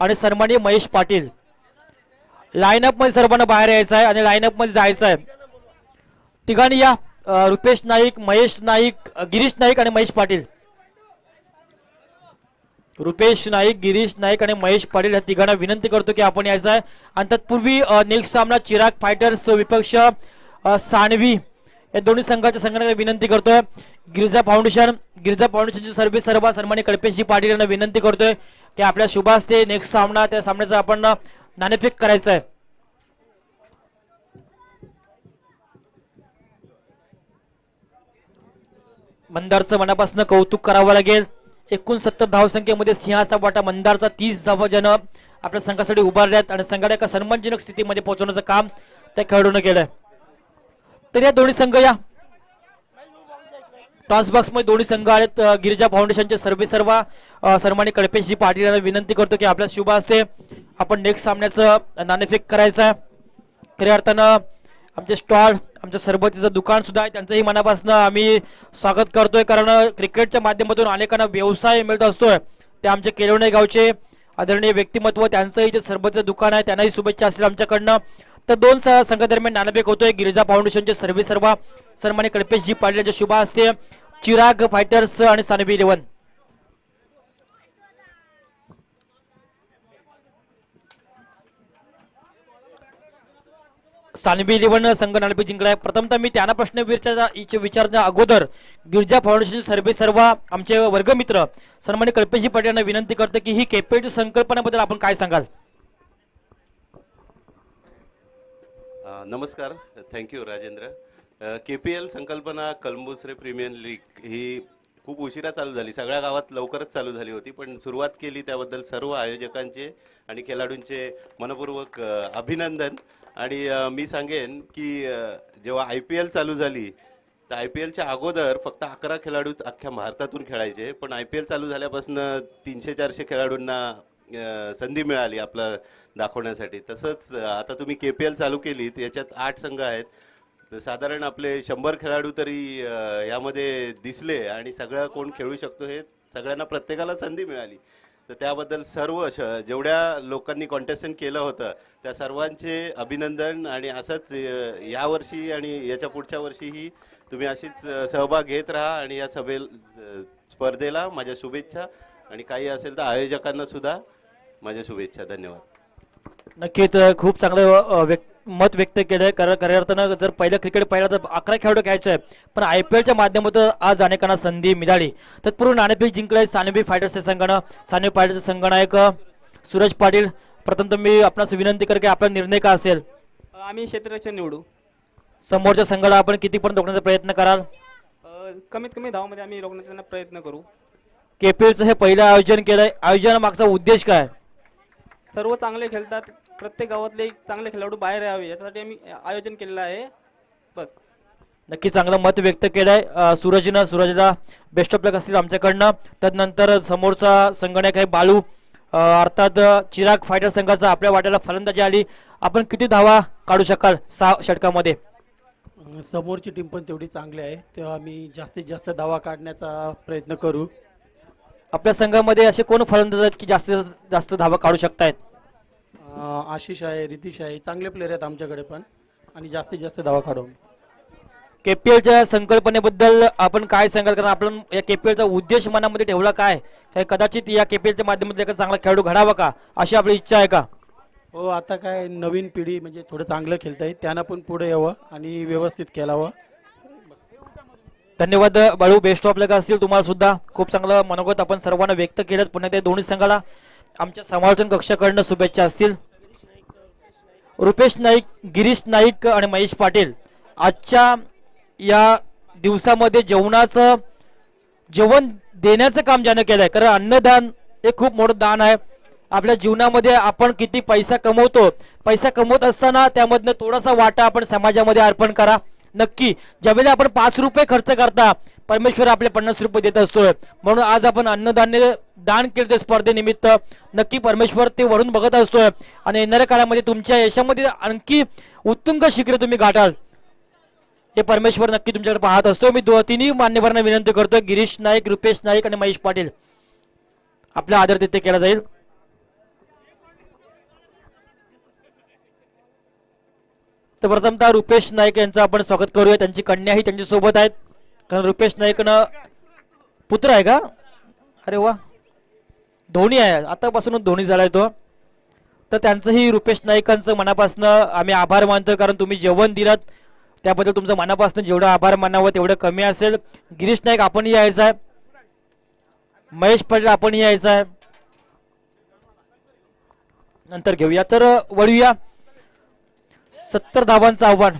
आणि सन्माननीय महेश पाटील. लाईनअप मध्ये सर्वांना बाहेर यायचं आहे आणि लाईनअप मध्ये जायचं आहे. तिघांनी या. रुपेश नाईक, महेश नाईक, गिरीश नाईक आणि महेश पाटील. रुपेश नाईक, गिरीश नाईक आणि महेश पाटील या तिघांना विनंती करतो की आपण यायचं आहे. आणि तत्पूर्वी नेक्स्ट सामना चिराग फायटर्स विपक्ष सानवी या दोन्ही संघाच्या संघटनेला विनंती करतोय. गिरिजा फाउंडेशनचे सर्वे सर्व सन्माननीय कल्पेशजी पाटील यांना विनंती करतोय की आपल्या शुभास्ते नेक्स्ट सामना त्या सामन्याचा आपण नाणेफेक करायचं आहे. मंदारचं मनापासून कौतुक करावं लागेल. 69 धावसंख्येमध्ये सिंहाचा वाटा मंदारचा. 30 धावा ज्यानं आपल्या संघासाठी उभारल्यात आणि संघाला एका सन्मानजनक स्थितीमध्ये पोहोचवण्याचं काम त्या खेळाडूने केलंय. तर या दोन्ही संघ या टॉस बॉक्स मध्ये दोन्ही संघ आहेत. गिरिजा फाउंडेशनचे सर्वे सर्व सन्माननीय कल्पेशजी पाटील यांना विनंती करतो की आपल्या शुभ हस्ते आपण नेक्स्ट सामन्याचं नाणेफेक करायचं आहे. खऱ्या अर्थानं आमचे स्टॉल, आमच्या सरबतीचं दुकान सुद्धा आहे, त्यांचंही मनापासून आम्ही स्वागत करतोय. कारण क्रिकेटच्या माध्यमातून अनेकांना व्यवसाय मिळत असतोय. ते आमचे केलवणे गावचे आदरणीय व्यक्तिमत्व, त्यांचंही ते सरबतीचं दुकान आहे, त्यांनाही शुभेच्छा असतील आमच्याकडनं. तर 2 संघादरम्यान नाणेफेक होतोय. गिरिजा फाउंडेशनचे सर्वे सर्व सन्माननीय कल्पेशजी पाटील यांच्या शुभ हस्ते चिराग फायटर्स आणि सानवी 11. सानवी 11 संघ नाणेफेक जिंकलाय. प्रथमतः मी त्यांना प्रश्न विचारण्या अगोदर गिरिजा फाउंडेशन सर्वे सर्व आमचे वर्गमित्र सन्माननीय कल्पेशजी पाटील यांना विनंती करतो की ही केपीएलची संकल्पनेबद्दल आपण काय सांगाल? नमस्कार, थँक्यू राजेंद्र. KPL संकल्पना कलंबुसरे प्रीमियर लीग ही खूप उशिरा चालू झाली. सगळ्या गावात लवकरच चालू झाली होती, पण सुरुवात केली त्याबद्दल सर्व आयोजकांचे आणि खेळाडूंचे मनपूर्वक अभिनंदन. आणि मी सांगेन की जेव्हा IPL चालू झाली तर IPLच्या अगोदर फक्त 11 खेळाडू अख्ख्या भारतातून खेळायचे, पण IPL चालू झाल्यापासून 300-400 खेळाडूंना संधी मिळाली आपलं दाखवण्यासाठी. तसंच आता तुम्ही KPL चालू केली, याच्यात 8 संघ आहेत, तर साधारण आपले 100 खेळाडू तरी यामध्ये दिसले आणि सगळं कोण खेळू शकतो हे सगळ्यांना प्रत्येकाला संधी मिळाली. तर त्याबद्दल सर्व जेवढ्या लोकांनी कॉन्टेस्टंट केलं होतं त्या सर्वांचे अभिनंदन. आणि असंच यावर्षी आणि याच्या पुढच्या वर्षीही तुम्ही अशीच सहभाग घेत राहा आणि या स्पर्धेला माझ्या शुभेच्छा आणि काही असेल तर आयोजकांना सुद्धा माझ्या शुभेच्छा. धन्यवाद. नक्कीच खूप चांगलं मत व्यक्त केलंय. खऱ्या अर्थानं जर पहिलं क्रिकेट पाहिलं तर 11 खेळाडू घ्यायचं आहे, पण IPLच्या माध्यमातून आज अनेकांना संधी मिळाली. तत्पूर्वी नाणेफेक जिंकलंय सानेबी फायटर्सच्या संघानं. सानेबी फायटर्सचे संघनायक सूरज पाटील, प्रथम तर मी आपणास विनंती कर की आपला निर्णय का असेल? आम्ही क्षेत्ररक्षण निवडू. समोरच्या संघाला आपण कितीपर्यंत रोखण्याचा प्रयत्न कराल? कमीत कमी धावामध्ये आम्ही रोखण्याचा प्रयत्न करू. KPLचं हे पहिलं आयोजन केलंय. आयोजनामागचा उद्देश काय? सर्व चांगले खेळतात, प्रत्येक गावातले चांगले खेळाडू बाहेर यावे यासाठी आम्ही आयोजन केलेलं आहे. बस. नक्की चांगलं मत व्यक्त केलंय सूरजनं. सूरजला बेस्ट ऑफ लक असतील आमच्याकडनं. त्यानंतर समोरचा संघनायक आहे बाळू, अर्थात चिराग फायटर संघाचा आपल्या वाट्याला फलंदाजी आली. आपण किती धावा काढू शकाल 6 षटकामध्ये? समोरची टीम पण तेवढी चांगली आहे, तेव्हा आम्ही जास्तीत जास्त धावा काढण्याचा प्रयत्न करू. आपल्या संघामध्ये असे कोण फलंदाज आहेत की जास्तीत जास्त धावा काढू शकतायत? आशिष आहे, रितिश आहे, चांगले प्लेयर आहेत आमच्याकडे पण, आणि जास्तीत जास्त धावा काढू. KPLच्या संकल्पनेबद्दल आपण काय सांगाल? कारण आपण या KPLचा उद्देश मनामध्ये ठेवला काय? कदाचित या KPLच्या माध्यमातून एका चांगला खेळाडू घडावा का अशी आपली इच्छा आहे का? हो, आता काय नवीन पिढी म्हणजे थोडं चांगलं खेळता येईल, त्यांना पण पुढे यावं आणि व्यवस्थित खेळावं. धन्यवाद बाळू. बेस्ट ऑफ लक असतील तुम्हाला सुद्धा. खूप चांगलं मनोगत आपण सर्वांना व्यक्त केलं. पुन्हा त्या दोन्ही संघाला आमच्या समालोचन कक्षाकडनं शुभेच्छा असतील. रुपेश नाईक, गिरीश नाईक आणि महेश पाटील आजच्या या दिवसामध्ये जेवण देण्याचं काम ज्यानं केलंय. कारण अन्नदान हे खूप मोठं दान आहे. आपल्या जीवनामध्ये आपण किती पैसा कमवतो, पैसा कमवत असताना त्यामधनं थोडासा वाटा आपण समाजामध्ये अर्पण करा. नक्की ज्यावेळेला आपण 5 रुपये खर्च करता, परमेश्वर आपले 50 रुपये देत असतोय. म्हणून आज आपण अन्नधान्य दान केलं ते स्पर्धेनिमित्त. नक्की परमेश्वर ते वरून बघत असतोय आणि येणाऱ्या काळामध्ये तुमच्या यशामध्ये आणखी उत्तुंग शिखरे तुम्ही गाठाल हे परमेश्वर नक्की तुमच्याकडे पाहत असतो. मी तिन्ही मान्यवरांना विनंती करतोय, गिरीश नाईक, रुपेश नाईक आणि महेश पाटील, आपला आदर तिथे केला जाईल. तर प्रथमतः रुपेश नाईक यांचं आपण स्वागत करूया. त्यांची कन्याही त्यांच्या सोबत आहेत. कारण रुपेश नाईकनं पुत्र आहे का? अरे वा, धोनी आहे, आतापासूनच धोनी झालाय तो. तर त्यांचंही रुपेश नाईकांचं मनापासून आम्ही आभार मानतोय. कारण तुम्ही जेवण दिलात त्याबद्दल तुमचं मनापासून जेवढं आभार मानावं तेवढं कमी असेल. गिरीश नाईक आपणही यायचं आहे, महेश पाटील आपणही यायचं आहे. नंतर घेऊया. तर वळूया 70 धावांचं आव्हान.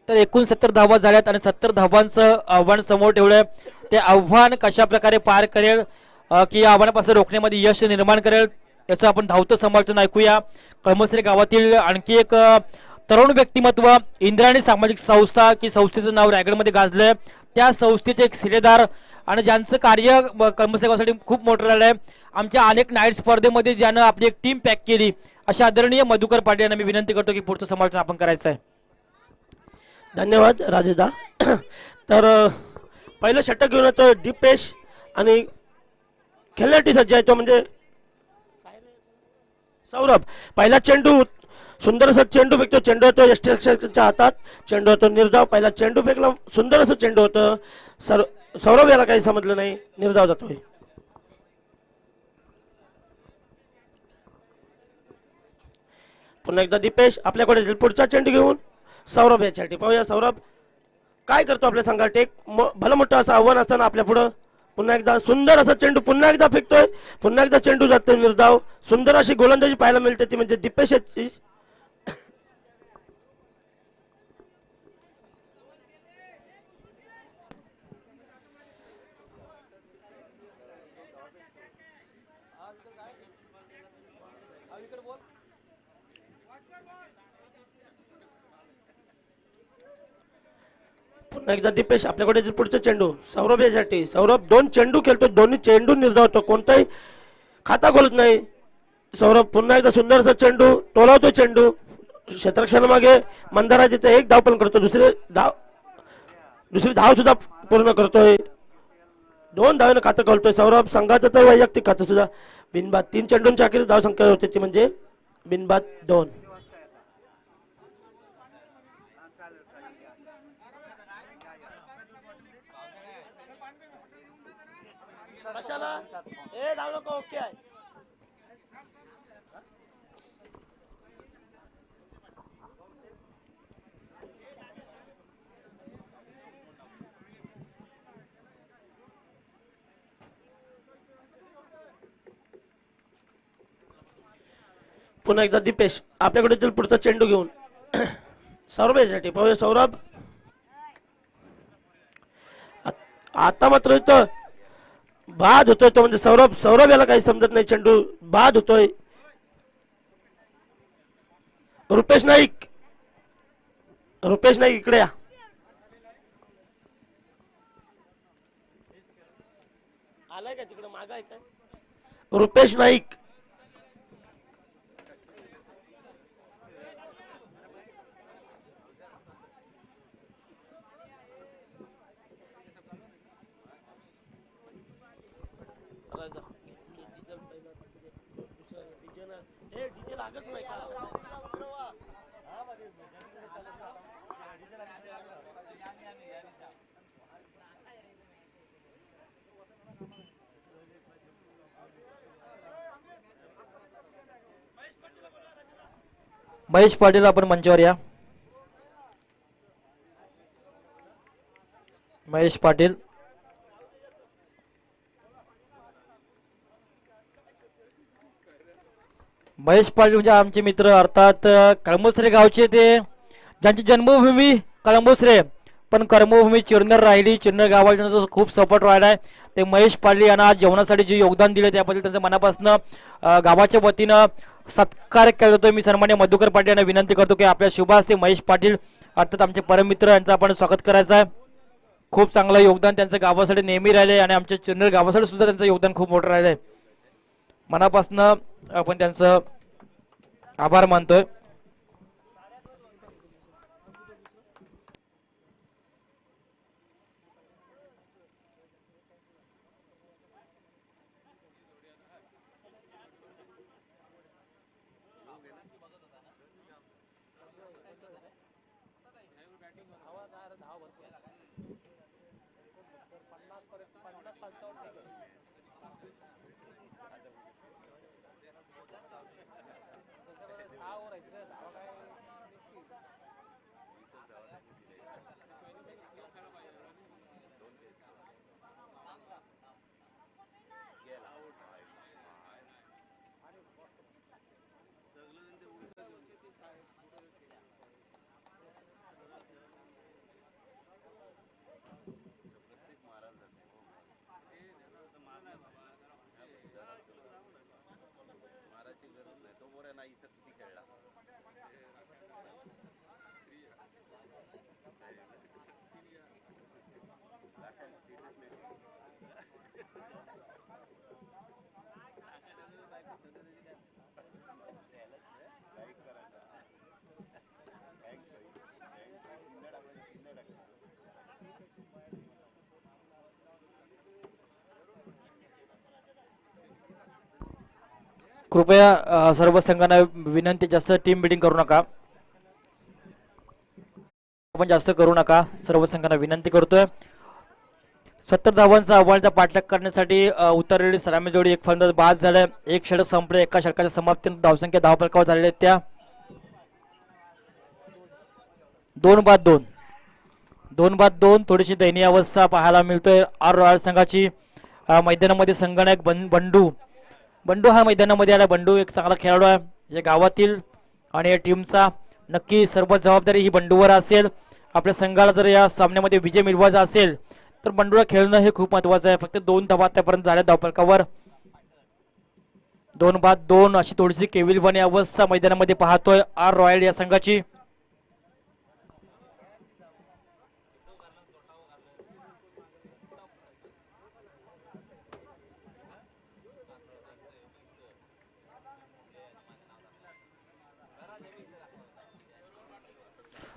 तर एकूण 70 धावा झाल्यात आणि 70 धावांचं आव्हान समोर ठेवलंय. ते आव्हान कशा प्रकारे पार करेल की या आव्हानापासून रोखण्यामध्ये यश निर्माण करेल याचं आपण धावतं समर्थन ऐकूया. कळमसरे गावातील आणखी एक तरुण व्यक्तिमत्व, इंद्रायणी सामाजिक संस्था की संस्थेचं नाव रायगडमध्ये गाजलंय. त्या संस्थेचे एक शिलेदार आणि ज्यांचं कार्य कळमसरे गावासाठी खूप मोठं राहिलं आहे. आमच्या अनेक नाईट स्पर्धेमध्ये ज्यानं आपली एक टीम पॅक केली अशा आदरणीय मधुकर पाटील यांना मी विनंती करतो की पुढचं समर्थन आपण करायचं आहे. धन्यवाद राजेदा. तर पहिलं षटक घेऊन येतो दीपेश आणि खेळण्यासाठी सज्ज आहे तो म्हणजे सौरभ. पहिला चेंडू, सुंदर असा चेंडू फेकतो. चेंडू होतो यष्टीरक्षकाच्या हातात. चेंडू होतो निर्धाव. पहिला चेंडू फेकला, सुंदर असं चेंडू होतं. सौरभ याला काही समजलं नाही, निर्धाव जातोय. पुन्हा एकदा दीपेश आपल्याकडे पुढचा चेंडू घेऊन सौरभ याच्यासाठी पाहूया. सौरभ काय करतो आपल्या संघात? एक भलं मोठं असं आव्हान असताना आपल्या पुढं पुन्हा एकदा सुंदर असा चेंडू पुन्हा एकदा फेकतोय. पुन्हा एकदा चेंडू जातोय निर्धाव. सुंदर अशी गोलंदाजी पाहायला मिळते ती म्हणजे दीपेश याची. पुन्हा एकदा दीपेश आपल्याकडे पुढचा चेंडू सौरभ यासाठी. सौरभ 2 चेंडू खेळतो, दोन्ही चेंडू निर्धावतो, कोणताही खाता खोलत नाही. सौरभ पुन्हा एकदा सुंदर असा चेंडू टोलावतो. चेंडू क्षेत्ररक्षणामागे मंदाराजीचा एक धाव पण करतो. दुसरी धाव सुद्धा पूर्ण करतोय. 2 धावेनं खातं खोलतोय सौरभ. संघाचं तर वैयक्तिक खातं सुद्धा बिनबाद 3 चेंडूंच्या अखेरीस धावसंख्या होती ती म्हणजे बिनबाद 2. ओके आहे. पुन्हा एकदा दीपेश आपल्याकडे येतील पुढचा चेंडू घेऊन. सौरभ यासाठी पाहूया. सौरभ आता मात्र इथं बाद होतोय तो म्हणजे सौरभ याला काही समजत नाही. चेंडू बाद होतोय. रुपेश नाईक इकडे या. आलाय का तिकडे माग आहे काय? रुपेश नाईक महेश पाटील आपण मंचावर या. महेश पाटील म्हणजे आमचे मित्र अर्थात कळंबोसरे गावचे ते ज्यांची जन्मभूमी कळंबोसरे पण कर्मभूमी चिरनेर राहिली. चिरनेर गावाला खूप सपोर्ट राहिला आहे. ते महेश पाटील यांना आज जेवणासाठी जे योगदान दिले त्याबद्दल त्यांच्या मनापासून गावाच्या वतीनं सत्कार केला जातोय. मी सन्मान्य मधुकर पाटील यांना विनंती करतो की आपल्या शुभ हस्ते महेश पाटील अर्थात आमचे परममित्र यांचं आपण स्वागत करायचं आहे. खूप चांगलं योगदान त्यांचं गावासाठी नेहमी राहिले आणि आमच्या चिरनेर गावासाठी सुद्धा त्यांचं योगदान खूप मोठं राहिलं आहे. मनापासून आपण त्यांचं आभार मानतोय. कृपया सर्व संघांना विनंती, जास्त टीम बिल्डिंग करू नका. आपण जास्त करू नका. सर्व संघांना विनंती करतोय. 70 धावांचा अव्वलचा पाठलाग करण्यासाठी उतरलेली सलामी जोडी एक फलंदाज बाद झालाय. एक षटक संपले. एका षटकाच्या समाप्तीनंतर धावसंख्या धावफलकावर झालेल्या त्या 2-2. थोडीशी दयनीय अवस्था पाहायला मिळतोय आर रॉयल संघाची. मैदानामध्ये संगणक बंडू हा मैदानामध्ये आला. बंडू एक चांगला खेळाडू आहे या गावातील आणि या टीमचा नक्की सर्व जबाबदारी ही बंडूवर असेल. आपल्या संघाला जर या सामन्यामध्ये विजय मिळवायचा असेल तर बंडूला खेळणं हे खूप महत्वाचं आहे. फक्त 2 धावा आतापर्यंत झाल्या धावफलकावर. 2-2 अशी थोडीशी केविलवाणी अवस्था मैदानामध्ये पाहतोय आर रॉयल या संघाची.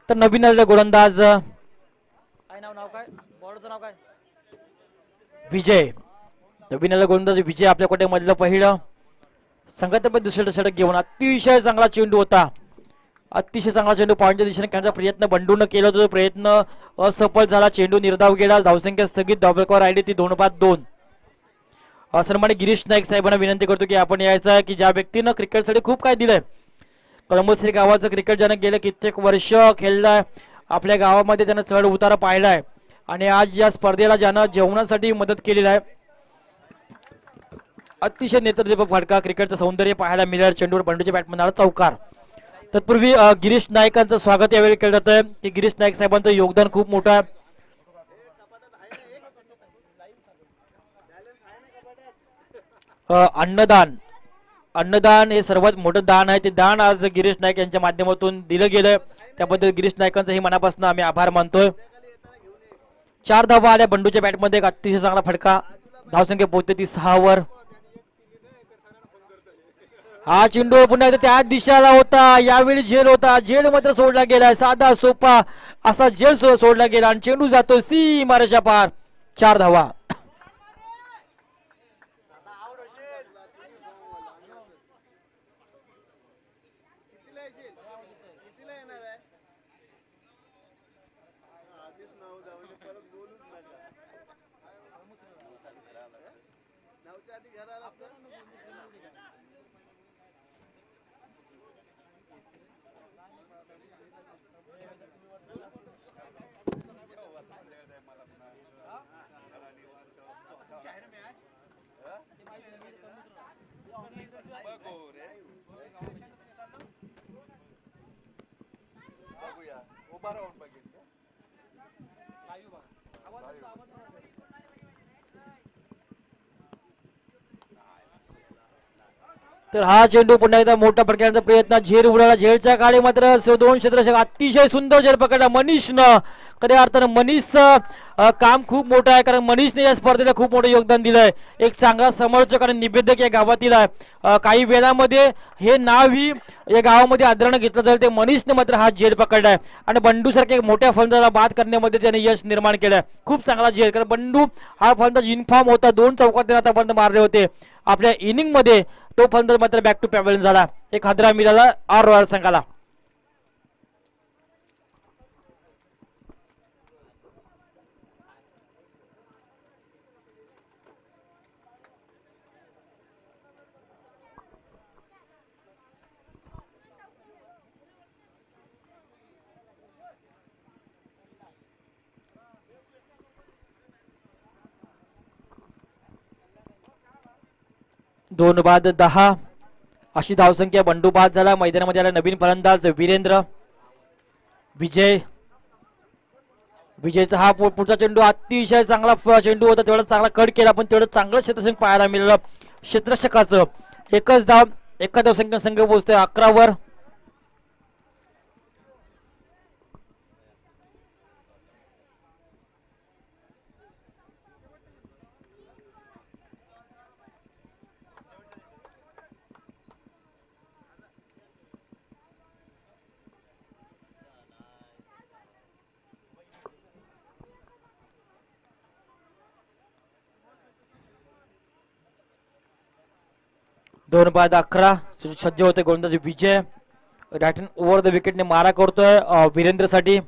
तर नवीन आलेला गोलंदाज नाव काय बॉलरचं नाव काय विजय. नवीन आलेला गोलंदाज विजय आपल्या कोट्यामधलं पहिलं संघातर्फे दुसरे षटक घेऊन अतिशय चांगला चेंडू होता, अतिशय चांगला चेंडू पॉईंटच्या दिशेने खेळण्याचा प्रयत्न बंडून केला होता, तो प्रयत्न असफल झाला, चेंडू निर्धाव गेला, धावसंख्या स्थगित, धावफलकावर राहिली ती 2-2. सन्मान्य गिरीश नाईक साहेबांना विनंती करतो की आपण यायचं आहे की ज्या व्यक्तीनं क्रिकेटसाठी खूप काय दिलंय, कळंबश्री गावाचं क्रिकेट ज्यानं गेलं कित्येक वर्ष खेळलाय, आपल्या गावामध्ये त्यानं चढ उतार पाहिलाय आणि आज या स्पर्धेला ज्यानं जेवणासाठी मदत केलेली आहे, अतिशय नेत्रदीपक फटका, क्रिकेटचं सौंदर्य पाहायला मिळालं, चेंडूवर बंडूच्या बॅटमन चौकार. तत्पूर्वी गिरीश नाईकांचं स्वागत यावेळी केलं जात आहे की गिरीश नाईक साहेबांचं योगदान खूप मोठं आहे. अन्नदान हे सर्वात मोठं दान आहे, ते दान आज गिरीश नाईक यांच्या माध्यमातून दिलं गेलं, त्याबद्दल गिरीश नाईकांचंही मनापासून आम्ही आभार मानतोय. 4 धावा आल्या बंडूच्या बॅटमध्ये, एक अतिशय चांगला फटका, धावसंख्या पोहोचते ती 6 वर. हा चेंडू पुन्हा एकदा त्या दिशेला होता, यावेळी झेल होता, झेल मात्र सोडला गेला, साधा सोपा असा झेल सोडला गेला आणि चेंडू जातो सीमारेषा पार. 4 धावा. तर हा चेंडू पुन्हा एकदा मोठा पडण्याचा प्रयत्न, झेल उडाला, झेलच्या काळी मात्र 2 क्षेत्ररक्षक, अतिशय सुंदर झेल पकडला मनीषनं. खऱ्या अर्थानं मनीषचं काम खूप मोठं आहे, कारण मनीषने या स्पर्धेला खूप मोठं योगदान दिलंय, एक चांगला समर्थक आणि निवेदक या गावातील आहे. काही वेळामध्ये हे नाव ही या गावामध्ये आदरानं घेतलं जाईल, ते मनीषने मात्र हा झेल पकडलाय आणि बंडू सारख्या मोठ्या फलंदाजाला बाद करण्यामध्ये त्याने यश निर्माण केलंय. खूप चांगला झेल, कारण बंडू हा फलंदाज युनिफॉर्म होता, 2 चौकार त्याने आतापर्यंत मारले होते आपल्या इनिंग मध्ये, तो फलंदाज मात्र बॅक टू पॅव्हलियन झाला, एक हादरा मिळाला आर रॉयल संघाला. दोन बाद 10 अशी धावसंख्या, बंडू बाद झाला. मैदानामध्ये आला नवीन फलंदाज वीरेंद्र. विजयचा हा पुढचा चेंडू अतिशय चांगला चेंडू होता, तेवढा चांगला कट केला, पण तेवढं चांगलं क्षेत्ररक्षण पाहायला मिळालं क्षेत्ररक्षकाचं. एकच धाव, एका धावसंख्या संघ पोहोचतोय 11 वर. दोन बाद 11 सज्ज होते गोलंदाज विजय. रॅटन ओव्हर द विकेटने मारा करतोय वीरेंद्रसाठी.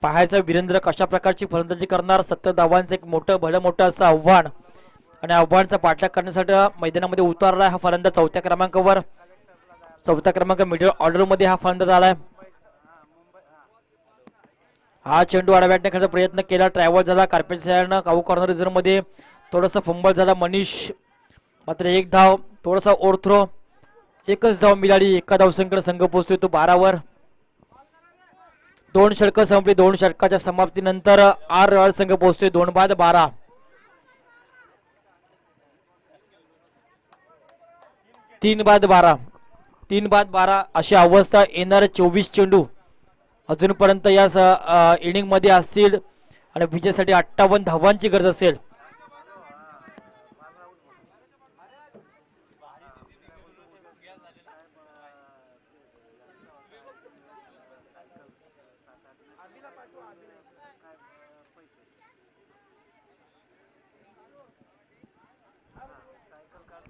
पाहायचं वीरेंद्र कशा प्रकारची फलंदाजी करणार. 70 धावांचं एक भलं मोठं असं आव्हान आणि आव्हानाचा पाठलाग करण्यासाठी मैदानामध्ये उतरलाय हा फलंदाज. 4थ्या क्रमांकावर, 4था क्रमांक मिडल ऑर्डर मध्ये हा फलंदाज आलाय. हा चेंडू आडव्याटने खेळण्याचा प्रयत्न केला, ट्रॅव्हल झाला, कार्पेट सायरनं काऊ कॉर्नर रिझर्व मध्ये थोडासा फंबल झाला मनीष, मात्र एक धाव, थोडासा ओव्हरथ्रो, एकच धाव मिळाली. एका धावसंख्येने संघ पोहोचतोय तो 12 वर. 2 षटकं संपली. 2 षटकाच्या समाप्तीनंतर आर रॉयल संघ पोहोचतोय 2 बाद 12. 3 बाद 12, 3 बाद 12 अशी अवस्था. येणारे 24 चेंडू अजूनपर्यंत या इनिंग मध्ये असतील आणि विजयासाठी 58 धावांची गरज असेल.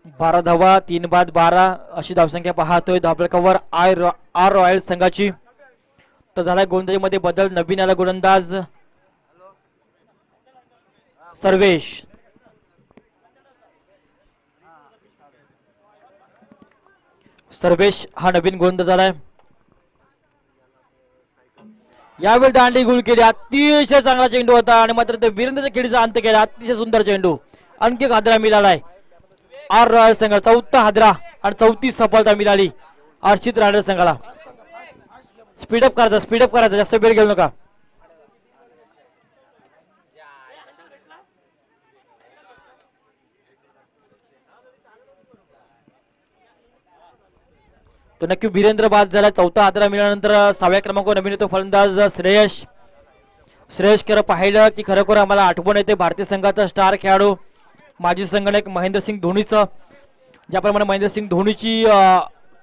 12 धावा, 3 बाद 12 अशी धावसंख्या पाहतोय धावफलकावर आर रॉयल संघाची. तर झाला गोलंदाजीमध्ये बदल, नवीन आला गोलंदाज सर्वेश. सर्वेश हा नवीन गोलंदाज आलाय. यावेळी दांडी गुल केली, अतिशय चांगला चेंडू होता आणि मात्र ते वीरेंद्र खेळीचा अंत केला. अतिशय सुंदर चेंडू, आणखी एक हादरा मिळालाय आर रॉयल संघाला. 4था हादरा आणि 34 सफलता मिळाली हर्षित रायडर संघाला. स्पीडअप करायचा, जास्त वेळ घेऊ नका. तो नक्की वीरेंद्र बाद झाला. 4था हादरा मिळाल्यानंतर 6व्या क्रमांकावर नवीन येतो फलंदाज श्रेयश. श्रेयश खरं पाहिलं की खरोखर आम्हाला आठवण येते भारतीय संघाचा स्टार खेळाडू माजी संघटक महेंद्रसिंग धोनीचं. ज्याप्रमाणे महेंद्रसिंग धोनीची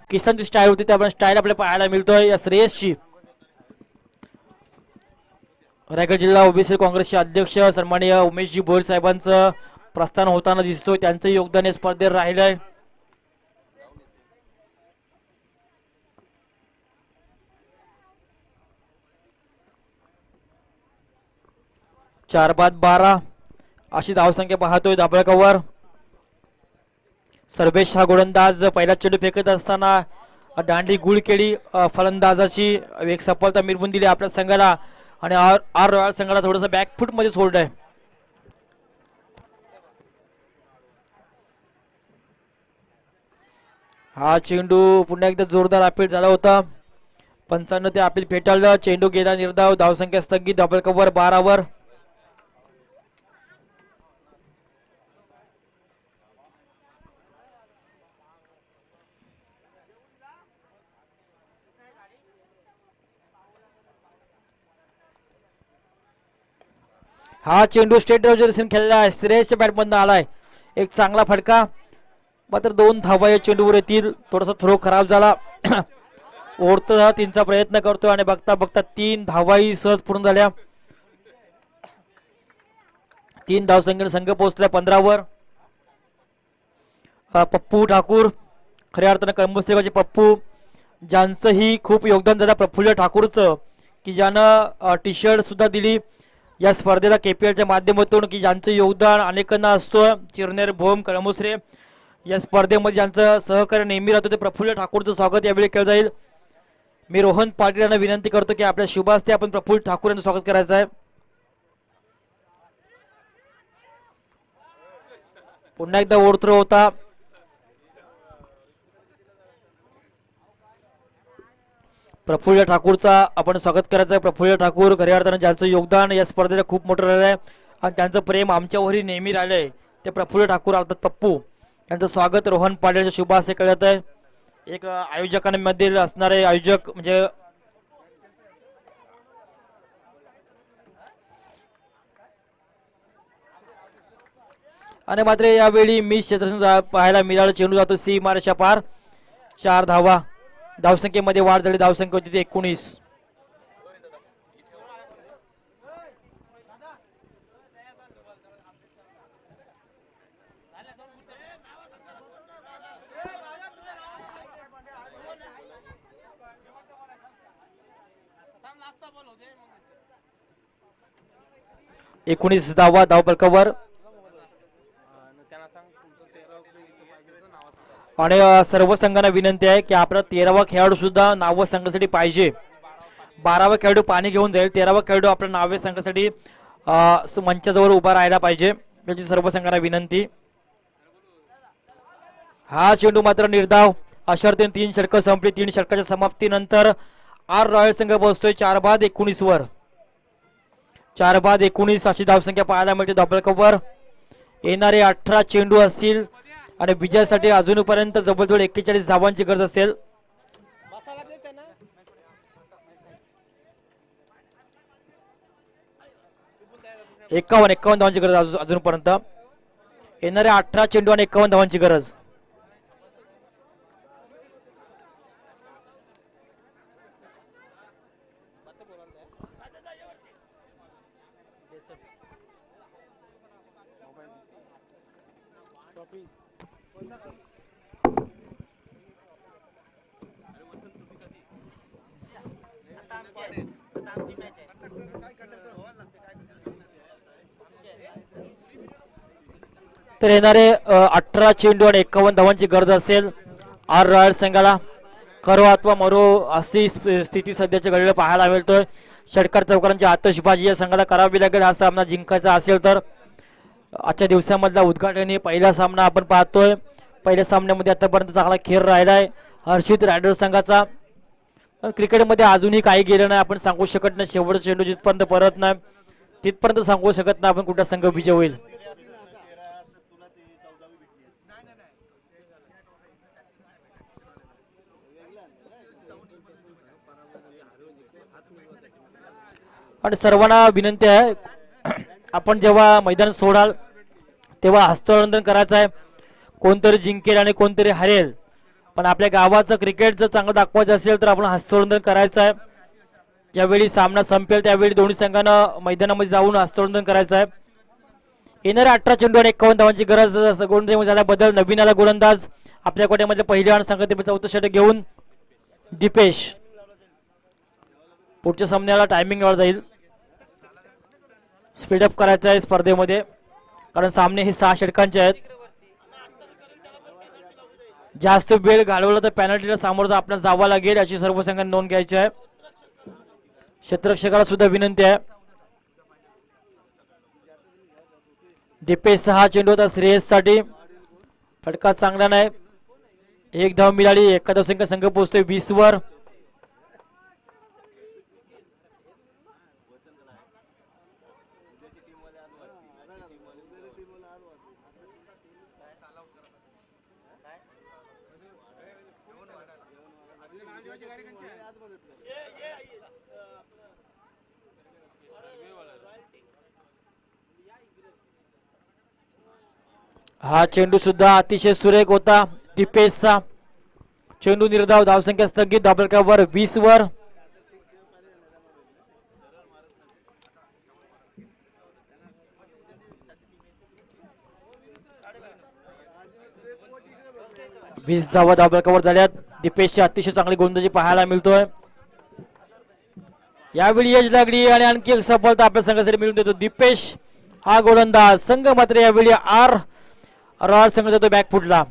केसांची स्टाईल होती त्याप्रमाणे स्टाईल आपल्याला पाहायला मिळतोय या श्रेयसची. रायगड जिल्हा ओबीसी काँग्रेसचे अध्यक्ष सन्माननीय उमेशजी भोईर साहेबांचं प्रस्थान होताना दिसतोय. त्यांचं योगदान या स्पर्धेत राहिलंय. 4 बाद 12 अशी धावसंख्या पाहतोय धाबळकावर. सर्वेश हा गोलंदाज पहिला चेंडू फेकत असताना दांडी गुळ केली फलंदाजाची. एक सफलता मिळवून दिली आपल्या संघाला आणि आर रॉयल संघाला थोडंसं बॅकफूट मध्ये सोडलंय. हा चेंडू पुन्हा एकदा जोरदार अपील झाला होता. 55 ते अपील फेटाळलं. चेंडू गेला निर्धाव. धावसंख्या स्थगित धाबळकावर 12 वर. हा चेंडू स्टेट ड्राइव्ह खेळला आहे. श्रेयसच्या बॅटमधून आलाय एक चांगला फटका. मात्र 2 धावा या चेंडूवर येतील. थोडासा थ्रो खराब झाला. ओढता 3चा प्रयत्न करतोय आणि बघता बघता 3 धावाही सहज पूर्ण झाल्या. 3 धावसंख्येने संघ पोहोचला 15 वर. पप्पू ठाकूर खऱ्या अर्थानं कळंबुस्तेगावचे पप्पू ज्यांचंही खूप योगदान झालं प्रफुल्ल ठाकूरचं की ज्यानं टी शर्ट सुद्धा दिली या स्पर्धेला केपीएलच्या माध्यमातून की ज्यांचं योगदान अनेकांना असतं. चिरनेर भोम कळंबुसरे या स्पर्धेमध्ये ज्यांचं सहकार्य नेहमी राहतो ते प्रफुल्ल ठाकूरचं स्वागत यावेळी केलं जाईल. मी रोहन पाटील यांना विनंती करतो की आपल्या शुभास्ते आपण प्रफुल्ल ठाकूर यांचं स्वागत करायचं आहे. पुन्हा एकदा ओढतो होता. प्रफुल्ल ठाकूरचा आपण स्वागत करायचं आहे. प्रफुल्ल ठाकूर खऱ्या अर्थानं ज्यांचं योगदान या स्पर्धेला खूप मोठं राहिलं आहे आणि त्यांचं प्रेम आमच्यावरही नेहमी राहिलंय ते प्रफुल्ल ठाकूर अर्थात पप्पू यांचं स्वागत रोहन पाटील शुभासे करत आहे. एक आयोजकांमध्ये असणारे आयोजक म्हणजे आणि मात्र यावेळी मिस क्षेत्ररक्षण पाहायला मिळालं. चेंडू जातो सी मारच्या पार. 4 धावा. धावसंख्येमध्ये वाढ झाली. धावसंख्या होती 19. एकोणीस धावा धावफलकावर आणि सर्व संघांना विनंती आहे की आपला 13वा खेळाडू सुद्धा नाव संघासाठी पाहिजे. 12वा खेळाडू पाणी घेऊन जाईल. 13वा खेळाडू आपल्या नावे संघासाठी मंचाजवळ उभा राहायला पाहिजे याची सर्व संघांना विनंती. हा चेंडू मात्र निर्धाव. अशर्तीने 3 षटकं संपली. 3 षटकाच्या समाप्तीनंतर आर रॉयल संघ पोहोचतोय 4 बाद 19 वर. 4 बाद 19 अशी धावसंख्या पाहायला मिळते धाबळकावर. येणारे 18 चेंडू असतील आणि विजयासाठी अजूनपर्यंत जवळजवळ 41 धावांची गरज असेल. 51 धावांची गरज अजूनपर्यंत. येणारे 18 चेंडू आणि 51 धावांची गरज. तर येणारे 18 चेंडू आणि 51 धावांची गरज असेल आर रॉयल संघाला. करो अथवा मरो अशी स्थिती सध्याच्या घडीला पाहायला मिळतोय. षटकार चौकारांची आतषबाजी या संघाला करावी लागेल हा सामना जिंकायचा असेल तर. आजच्या दिवसामधला उद्घाटनी पहिला सामना आपण पाहतोय. पहिल्या सामन्यामध्ये आतापर्यंत चांगला खेळ राहिलाय हर्षित रायडर संघाचा. क्रिकेटमध्ये अजूनही काही गेलं नाही, आपण सांगू शकत नाही. शेवटचा चेंडू जिथपर्यंत परत नाही तिथपर्यंत सांगू शकत नाही आपण कुठला संघ विजय होईल. आणि सर्वांना विनंती आहे, आपण जेव्हा मैदान सोडाल तेव्हा हस्तांदोलन करायचं आहे. कोणतरी जिंकेल आणि कोणतरी हरेल, पण आपल्या गावाचं क्रिकेट जर चांगलं दाखवायचं असेल तर आपण हस्तांदोलन करायचं आहे. ज्यावेळी सामना संपेल त्यावेळी दोन्ही संघांना मैदानामध्ये जाऊन हस्तांदोलन करायचं आहे. येणाऱ्या 18 चेंडू आणि 51 धावांची गरज. गोलंदाजी झाला बदल. नवीन आला गोलंदाज आपल्या कोट्यामध्ये पहिल्या आणि संघाचे चौथं षटक घेऊन दीपेश. पुढच्या सामन्याला टायमिंग वर जाईल. स्पीडअप करायचं आहे स्पर्धेमध्ये, कारण सामने हे 6 षटकांचे आहेत. जास्त वेळ घालवला तर पॅनल्टीला सामोरं आपल्याला जावं लागेल याची सर्व संघांनी नोंद घ्यायची आहे. क्षेत्ररक्षकाला सुद्धा विनंती आहे. दीपेश 6 चेंडू होता श्रेयस साठी. फटका चांगला नाही. 1 धाव मिळाली. एखादा संघ पोहोचतोय 20 वर. हा चेंडू सुद्धा अतिशय सुरेख होता दीपेशचा. चेंडू निर्धाव. धावसंख्या स्थगित. धावफलकावर 20 वर. वीस धावा धावफलकावर झाल्यात. दीपेशची अतिशय चांगली गोलंदाजी पाहायला मिळतोय. यावेळी यश लागली आणि आणखी एक सफलता आपल्या संघासाठी मिळून देतो दीपेश हा गोलंदाज. संघ मात्र यावेळी आर रॉयल संघ जातो बॅकफुटला.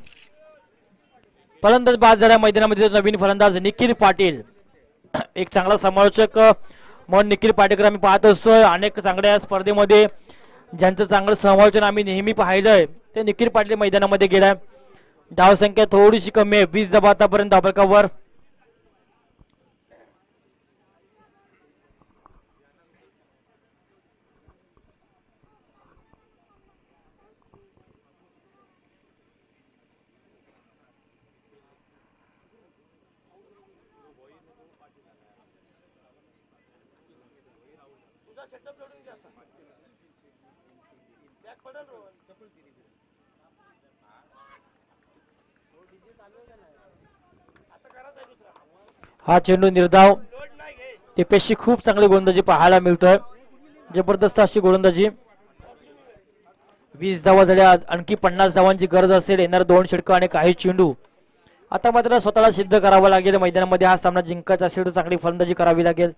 फलंदाज बाद झाल्या मैदानामध्ये नवीन फलंदाज निखिल पाटील. एक चांगला समालोचक म्हणून निखिल पाटेकर आम्ही पाहत असतोय. अनेक चांगल्या स्पर्धेमध्ये ज्यांचं चांगलं समालोचन आम्ही नेहमी पाहिलंय ते निखिल पाटील मैदानामध्ये गेलाय. धावसंख्या थोडीशी कमी आहे. 20 धावा आतापर्यंत धावफलकावर. हा चेंडू निर्धाव. दीपेशची खूप चांगली गोलंदाजी पाहायला मिळतोय. जबरदस्त अशी गोलंदाजी. 20 धावा झाल्या. आणखी 50 धावांची गरज असेल. येणार 2 षटकं आणि काही चेंडू. आता मात्र स्वतःला सिद्ध करावं लागेल मैदानामध्ये. हा सामना जिंकायचा असेल तर चांगली फलंदाजी करावी लागेल.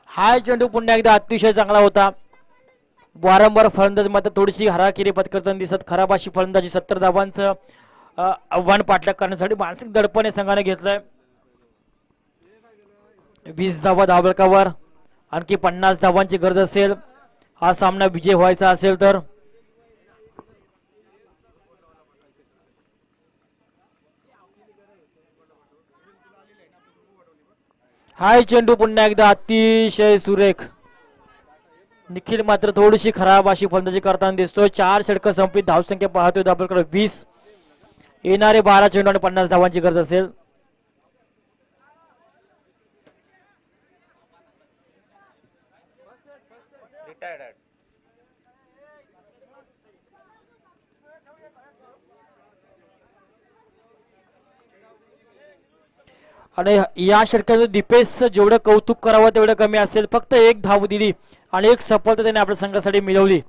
हा चेंडू पुन्हा एकदा अतिशय चांगला होता. वारंवार फलंदाजी मात्र थोडीशी हराकिरी पत्करताना दिसत. खराब अशी फलंदाजी. 70 धावांचं आव्हान पाठलाग करण्यासाठी मानसिक दडपण संघाने घेतलंय. 20 धावा धावफलकावर. आणखी 50 धावांची गरज असेल हा सामना विजय व्हायचा असेल तर. हाय चेंडू पुन्हा एकदा अतिशय सुरेख. निखिल मात्र थोडीशी खराब अशी फलंदाजी करताना दिसतोय. 4 षटकं संपलीत. धावसंख्या पाहतोय धावफलकावर 20. येणारे 12 चेंडू आणि 50 धावांची गरज असेल. आणि या षटकात दीपेश जेवढं कौतुक करावं तेवढं कमी असेल. फक्त 1 धाव दिली आणि 1 सफलता त्याने आपल्या संघासाठी मिळवली.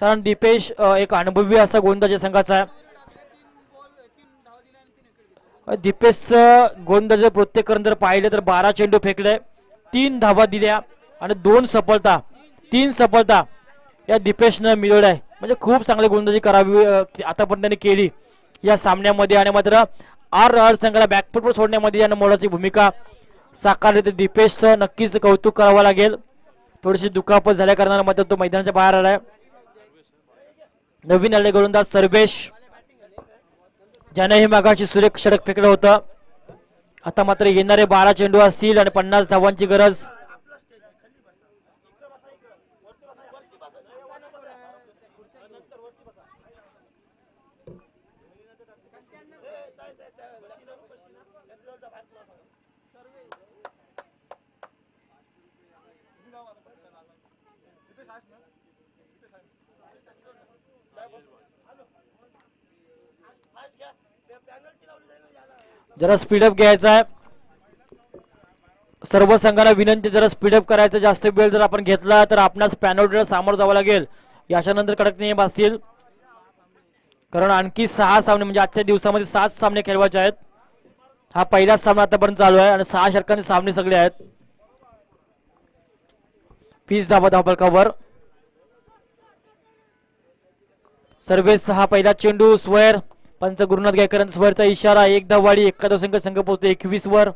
कारण दीपेश एक अनुभवी असा गोलंदाज संघाचा आहे. दीपेश गोलंदाज प्रत्येक करून जर पाहिले तर 12 चेंडू फेकले, 3 धावा दिल्या आणि 2 सफलता, 3 सफलता या दीपेशनं मिळवल्या आहे. म्हणजे खूप चांगली गोलंदाजी करावी आतापर्यंत त्यांनी केली या सामन्यामध्ये. आणि मात्र आर रॉयल संघाला बॅकफुटवर सोडण्यामध्ये यानं मोलाची भूमिका साकारली. तर दीपेशचं नक्कीच कौतुक करावं लागेल. थोडीशी दुखापत झाल्या कारणाने मात्र तो मैदानाच्या बाहेर आलाय. नवीन आले गोलंदाज सर्वेश, ज्यानेही मागाशी सुरेख षटक फेकलं होतं. आता मात्र येणारे 12 चेंडू असतील आणि 50 धावांची गरज. जरा स्पीडअप घ्यायचा आहे. सर्व संघाला विनंती, जरा स्पीडअप करायचं. जास्त वेळ जर आपण घेतला तर आपणास पॅनल्टीला सामोरं जावं लागेल. याच्यानंतर कडक नियम असतील, कारण आणखी 6 सामने म्हणजे आजच्या दिवसामध्ये 7 सामने खेळवायचे आहेत. हा पहिलाच सामना आतापर्यंत चालू आहे आणि 6 षटकांचे सामने सगळे आहेत. 20 धावा धावफलकावर. सर्वे 6 पहिला चेंडू स्क्वेअर. पंच गुरुनाथ गायकरांचा स्क्वेअरचा इशारा. 1 धाववाडी, 1 धावसंख्या, संघ पोहोचतो 21 वर.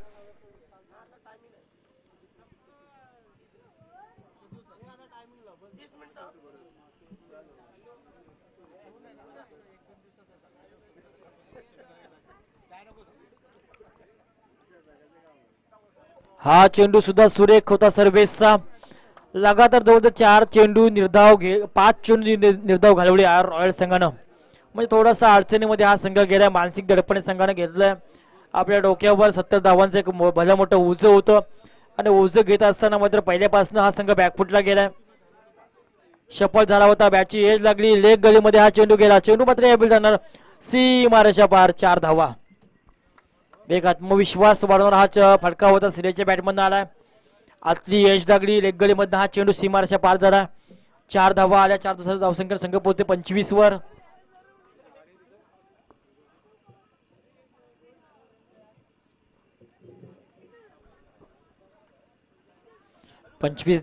हा चेंडू सुद्धा सुरेख होता सर्वेसचा. लगातार जवळजवळ 4 चेंडू निर्धाव 5 चेंडू निर्धाव घालवले रॉयल संघानं. म्हणजे थोडासा अडचणीमध्ये हा संघ गेलाय. मानसिक दडपणे संघाने घेतलंय. आपल्या डोक्यावर 70 धावांचं एक भलं मोठं ओझं होतं आणि ओझं घेत असताना मात्र पहिल्यापासून हा संघ बॅकफुटला गेलाय. सफल झाला होता. बॅटची एज लागली, लेग गलीमध्ये हा चेंडू गेला. चेंडू मात्र यावेळी जाणार सीमारेषा पार. 4 धावा. एक आत्मविश्वास वाढवणारा हा फटका होता सिरेच्या बॅटमधून आलाय. आतली एज लागली, लेग गलीमधून हा चेंडू सीमारेषा पार झाला. 4 धावा आल्या. 4 दुसऱ्या धावसंख्येने संघ पोहोचते 25 वर.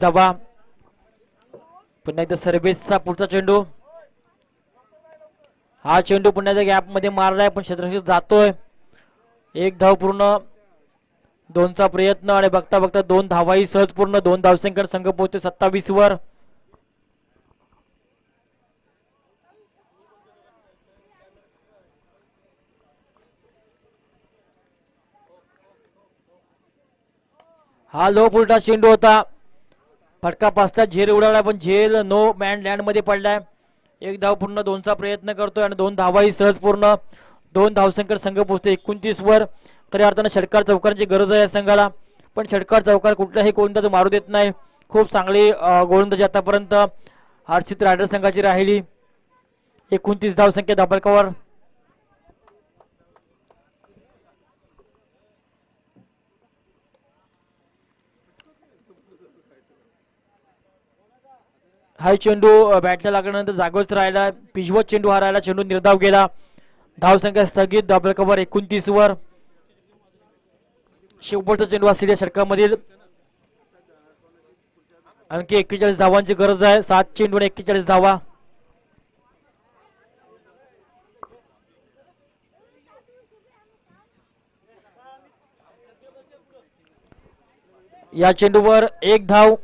धावा. पुन्हा एकदा सर्व्हिसचा पुढचा चेंडू. हा चेंडू पुन्हा एकदा गॅप मध्ये मारलाय पण क्षेत्ररक्षक जातोय. 1 धाव पूर्ण, 2चा प्रयत्न आणि बघता बघता 2 धावाही सहज पूर्ण. 2 धावसंख्येने संघ पोहोचते 27 वर. हा लो फुलटा चेंडू होता. फटका पाचला झेल उडाला पण झेल नो मॅन लँड मध्ये पडलाय. 1 धाव पूर्ण, 2चा प्रयत्न करतोय आणि 2 धावाही सहज पूर्ण. 2 धावसंख्येने संघ पोहोचतो 29 वर. खऱ्या अर्थानं षटकार चौकारांची गरज आहे या संघाला, पण षटकार चौकार कुठलाही गोलंदाज मारू देत नाही. खूप चांगली गोलंदाजी आतापर्यंत हर्षित रायडर संघाची राहिली. 29 धावसंख्या धावफलकावर. हा चेंडू बॅटला लागल्यानंतर जागोच राहिला. पिशवत चेंडू हारायला, चेंडू निर्धाव गेला. धावसंख्या स्थगित. धावफलकावर 29 वर. शेवटचा चेंडू असेल या षटकामधील. आणखी 41 धावांची गरज आहे. 7 चेंडू आणि 41 धावा. या चेंडूवर 1 धाव.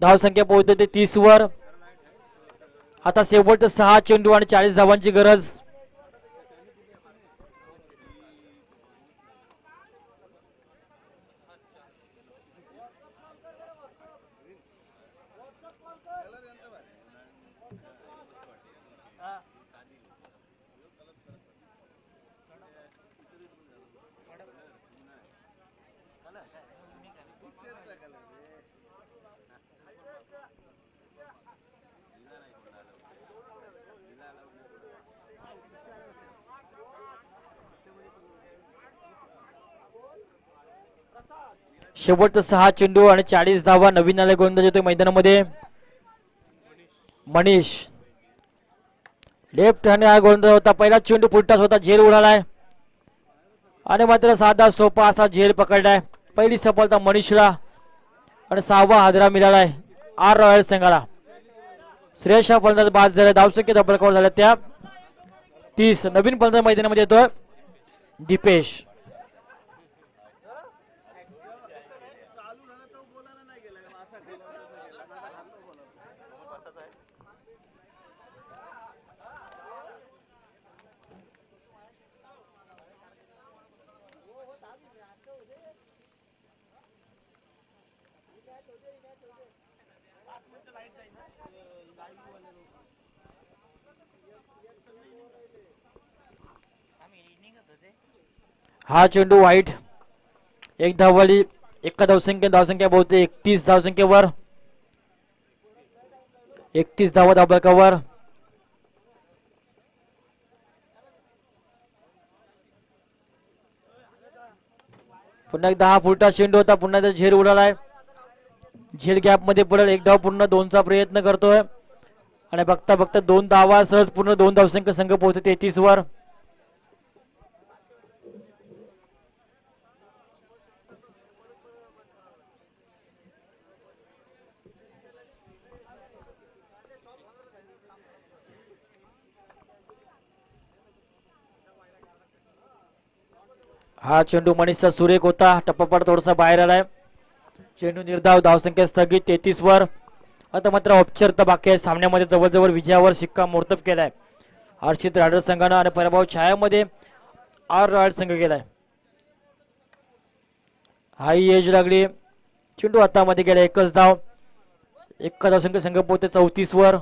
धावसंख्या पोहोचते ते 30 वर. आता शेवटचे 6 चेंडू आणि 40 धावांची गरज. शेवटचा 6 चेंडू आणि 40 धावा. नवीन आले गोलंदाज येतोय मैदानामध्ये मनीष. लेफ्ट हँड हा गोलंदाज होता. पहिला चेंडू फुलटाच होता, झेल उडालाय आणि मात्र साधा सोपा असा झेल पकडलाय. पहिली सफलता मनीषला आणि 6वा हादरा मिळालाय आर रॉयल संघाला. श्रेयश हा फलंदाज बाद झाला. धावसंख्या धबडकावर झाल्या त्या 30. नवीन फलंदाज मैदानामध्ये येतोय दीपेश. हा चेंडू वाईट. एक धाववाली एका धावसंख्या बहुतेक 31 धावसंख्येवर 31 धावा धाबकावर. पुन्हा एक 10 फुटा चेंडू होता. पुन्हा एकदा झेल उडालाय. झेल गॅप मध्ये पडेल. एक धाव पूर्ण 2चा प्रयत्न करतोय आणि बघता बघता 2 धावा सहज पूर्ण 2 धावसंख्या संघ पोहोचते 33 वर. हा चेंडू मनीषचा सुरेख होता. टप्पापाड थोडासा बाहेर आलाय. चेंडू निर्धाव. धावसंख्या स्थगित 33 वर. आता मात्र औपचारिकता बाकी आहे. सामन्यामध्ये जवळजवळ विजयावर शिक्कामोर्तब केलाय हर्षित रायडर संघानं आणि पराभव छायामध्ये आर रॉयल संघ गेलाय. हाई एज लागली. चेंडू हातामध्ये गेला. एकच धाव. एका धावसंख्या संघ पोहोचते 34 वर.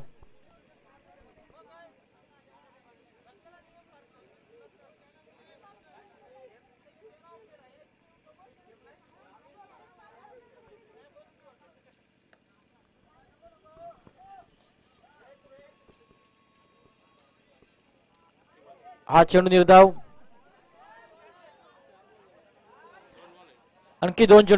हा चेंडू निर्धाव. आणखी 2 चेंडू